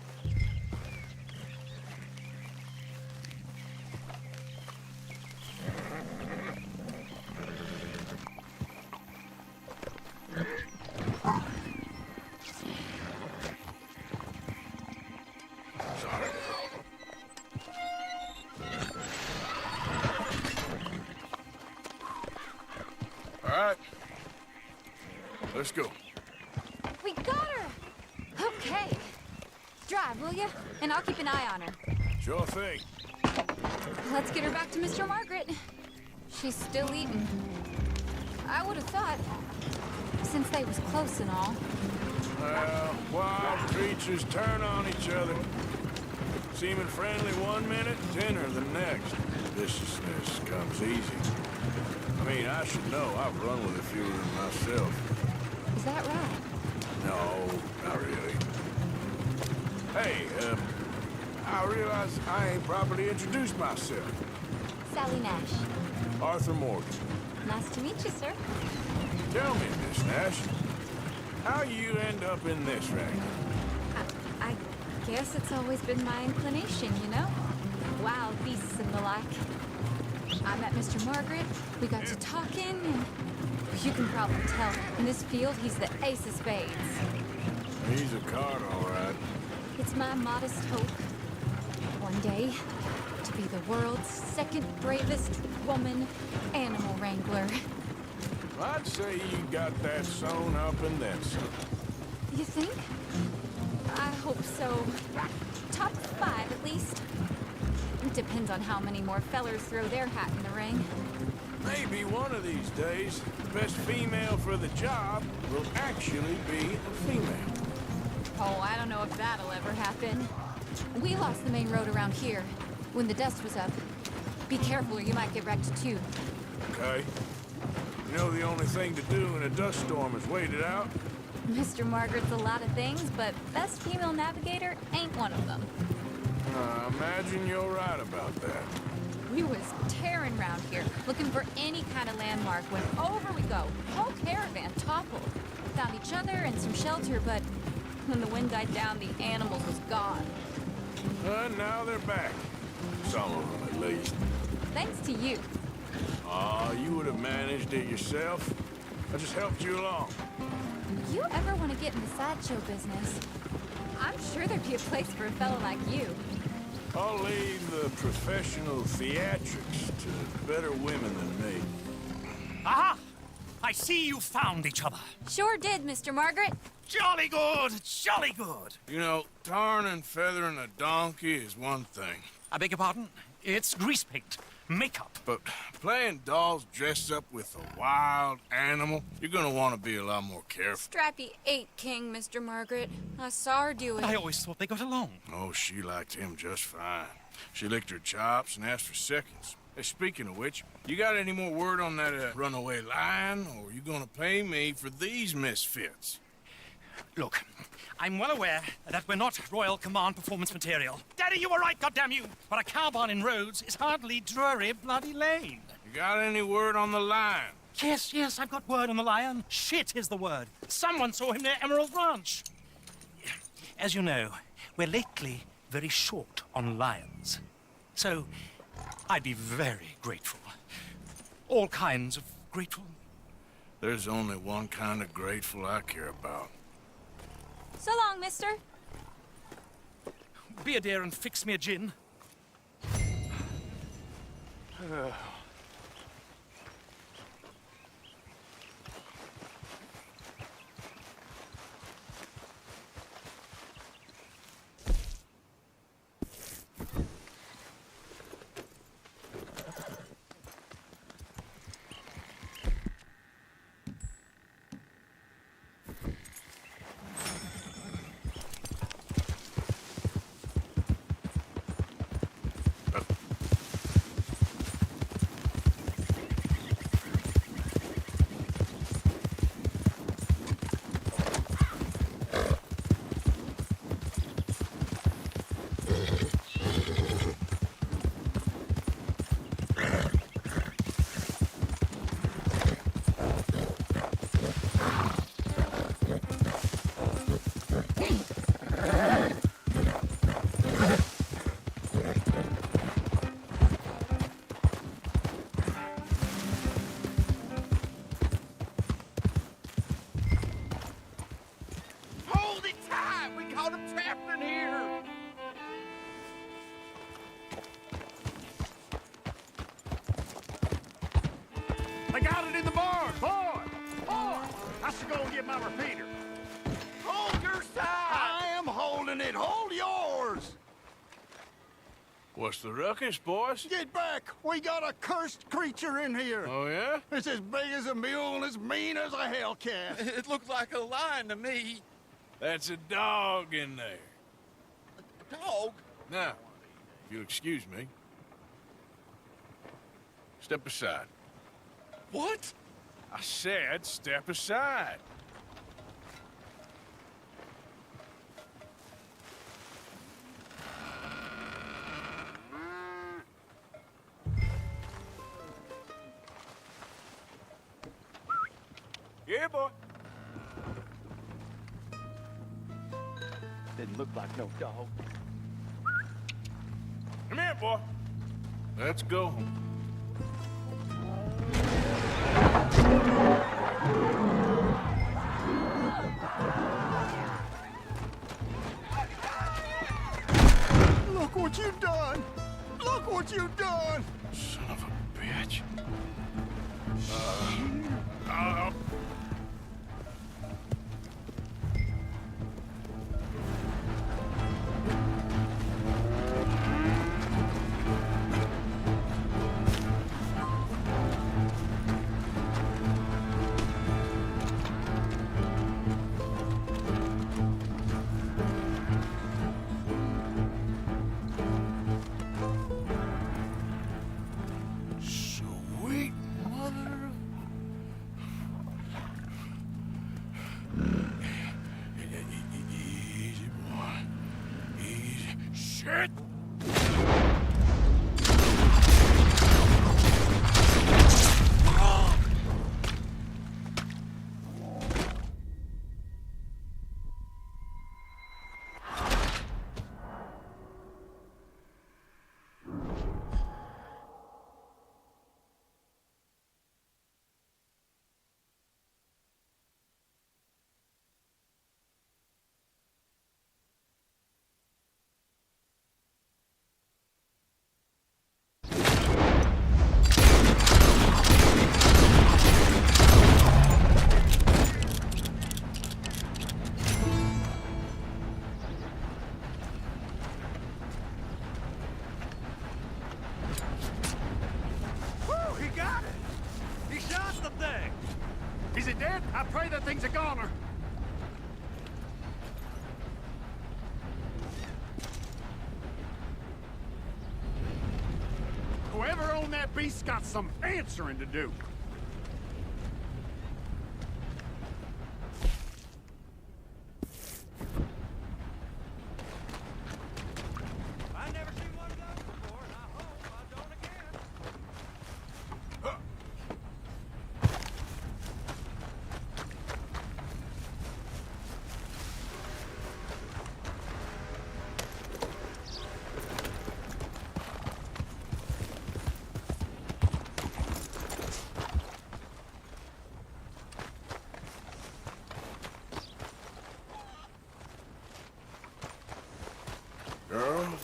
Let's go. We got her! Okay. Drive, will you? And I'll keep an eye on her. Sure thing. Let's get her back to Mr. Margaret. She's still eating. I would have thought, since they was close and all. Well, wild creatures turn on each other. Seeming friendly one minute, dinner the next. Viciousness comes easy. I mean, I should know. I've run with a few of them myself. Is that right? No, not really. Hey, I realize I ain't properly introduced myself. Sally Nash. Arthur Morgan. Nice to meet you, sir. Tell me, Miss Nash, how you end up in this racket? I guess it's always been my inclination, you know? Wild beasts and the like. I met Mr. Margaret, we got to talking, and you can probably tell, in this field, he's the ace of spades. He's a card, all right. It's my modest hope, one day, to be the world's second bravest woman animal wrangler. I'd say you got that sewn up and then some. You think? I hope so. Top 5, at least. Depends on how many more fellers throw their hat in the ring. Maybe one of these days, the best female for the job will actually be a female. Oh, I don't know if that'll ever happen. We lost the main road around here when the dust was up. Be careful or you might get wrecked too. Okay. You know the only thing to do in a dust storm is wait it out? Mr. Margaret's a lot of things, but best female navigator ain't one of them. I imagine you're right about that. We was tearing around here, looking for any kind of landmark when over we go. Whole caravan toppled. Found each other and some shelter, but when the wind died down, the animals was gone. Now they're back. Some of them, at least. Thanks to you. Aw, you would have managed it yourself. I just helped you along. If you ever want to get in the sideshow business, I'm sure there'd be a place for a fellow like you. I'll leave the professional theatrics to better women than me. Aha! I see you found each other. Sure did, Mr. Margaret. Jolly good, jolly good. You know, tarring and feathering a donkey is one thing. I beg your pardon? It's grease paint. Makeup. But playing dolls dressed up with a wild animal, you're gonna want to be a lot more careful. Strappy ate King, Mr. Margaret. I saw her do it. I always thought they got along. Oh, she liked him just fine. She licked her chops and asked for seconds. Speaking of which, you got any more word on that runaway lion, or are you gonna pay me for these misfits? Look, I'm well aware that we're not Royal Command performance material. Daddy, you were right, goddamn you! But a carbon in roads is hardly Drury Bloody Lane. You got any word on the lion? Yes, I've got word on the lion. Shit is the word. Someone saw him near Emerald Ranch. As you know, we're lately very short on lions. So, I'd be very grateful. All kinds of grateful. There's only one kind of grateful I care about. So long, mister. Be a dear and fix me a gin. They got it in the barn! Boy! I should go and get my repeater. Hold your side! I am holding it! Hold yours! What's the ruckus, boys? Get back! We got a cursed creature in here! Oh, yeah? It's as big as a mule and as mean as a hellcat. It looked like a lion to me. That's a dog in there. A dog? Now, if you'll excuse me. Step aside. What? I said step aside. Yeah, boy. Didn't look like no dog. Come here, boy. Let's go home. Look what you've done! Look what you've done! Son of a bitch. Sweet mother. Easy, boy. Easy. Shit! Whew, he got it! He shot the thing! Is it dead? I pray that thing's a goner. Whoever owns when that beast's got some answering to do. I never seen one of those before, and I hope I don't again. Girls?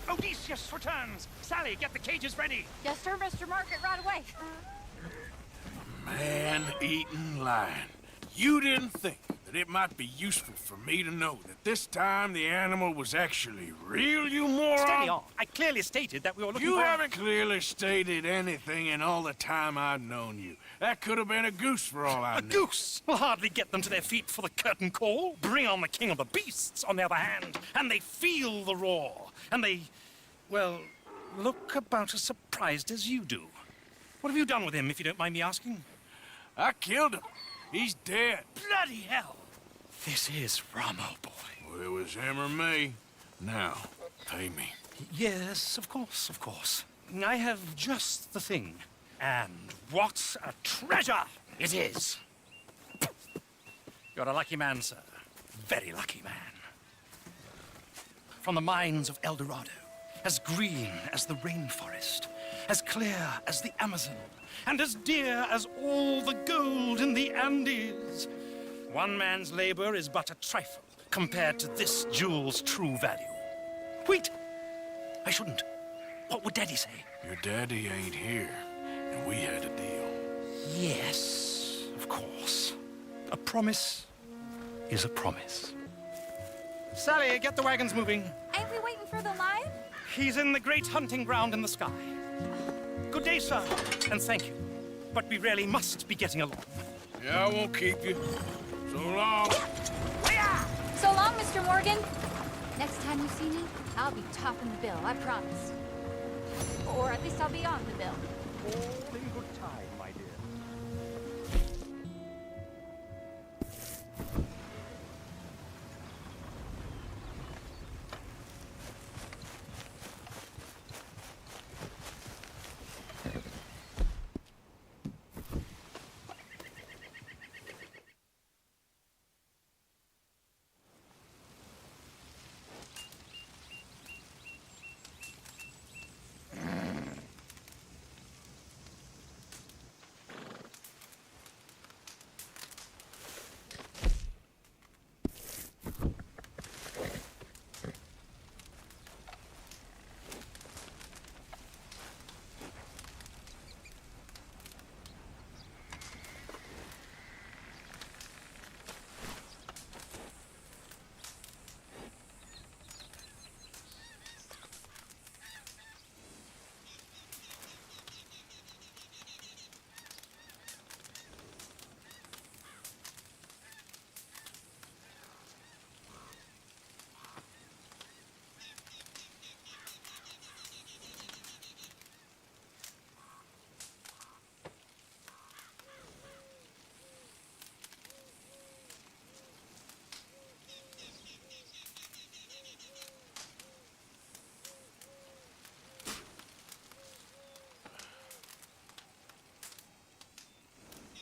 Odysseus returns! Sally, get the cages ready! Yes, sir, Mr. Margaret, right away. Man-eating lion. You didn't think that it might be useful for me to know that this time the animal was actually real, you moron? Steady on. I clearly stated that we were looking You for... haven't clearly stated anything in all the time I've known you. That could have been a goose for all I know. A goose will hardly get them to their feet for the curtain call. Bring on the king of the beasts, on the other hand, and they feel the roar. And they, well, look about as surprised as you do. What have you done with him, if you don't mind me asking? I killed him. He's dead. Bloody hell! This is Ramo, boy. Well, it was him or me. Now, pay me. Yes, of course, of course. I have just the thing. And what a treasure it is! You're a lucky man, sir. Very lucky man. From the mines of El Dorado, as green as the rainforest, as clear as the Amazon, and as dear as all the gold in the Andes. One man's labor is but a trifle compared to this jewel's true value. Wait! I shouldn't. What would Daddy say? Your daddy ain't here, and we had a deal. Yes, of course. A promise is a promise. Sally, get the wagons moving. Ain't we waiting for the lion? He's in the great hunting ground in the sky. Good day, sir, and thank you. But we really must be getting along. Yeah, I won't keep you. So long. So long, Mr. Morgan. Next time you see me, I'll be topping the bill, I promise. Or at least I'll be on the bill.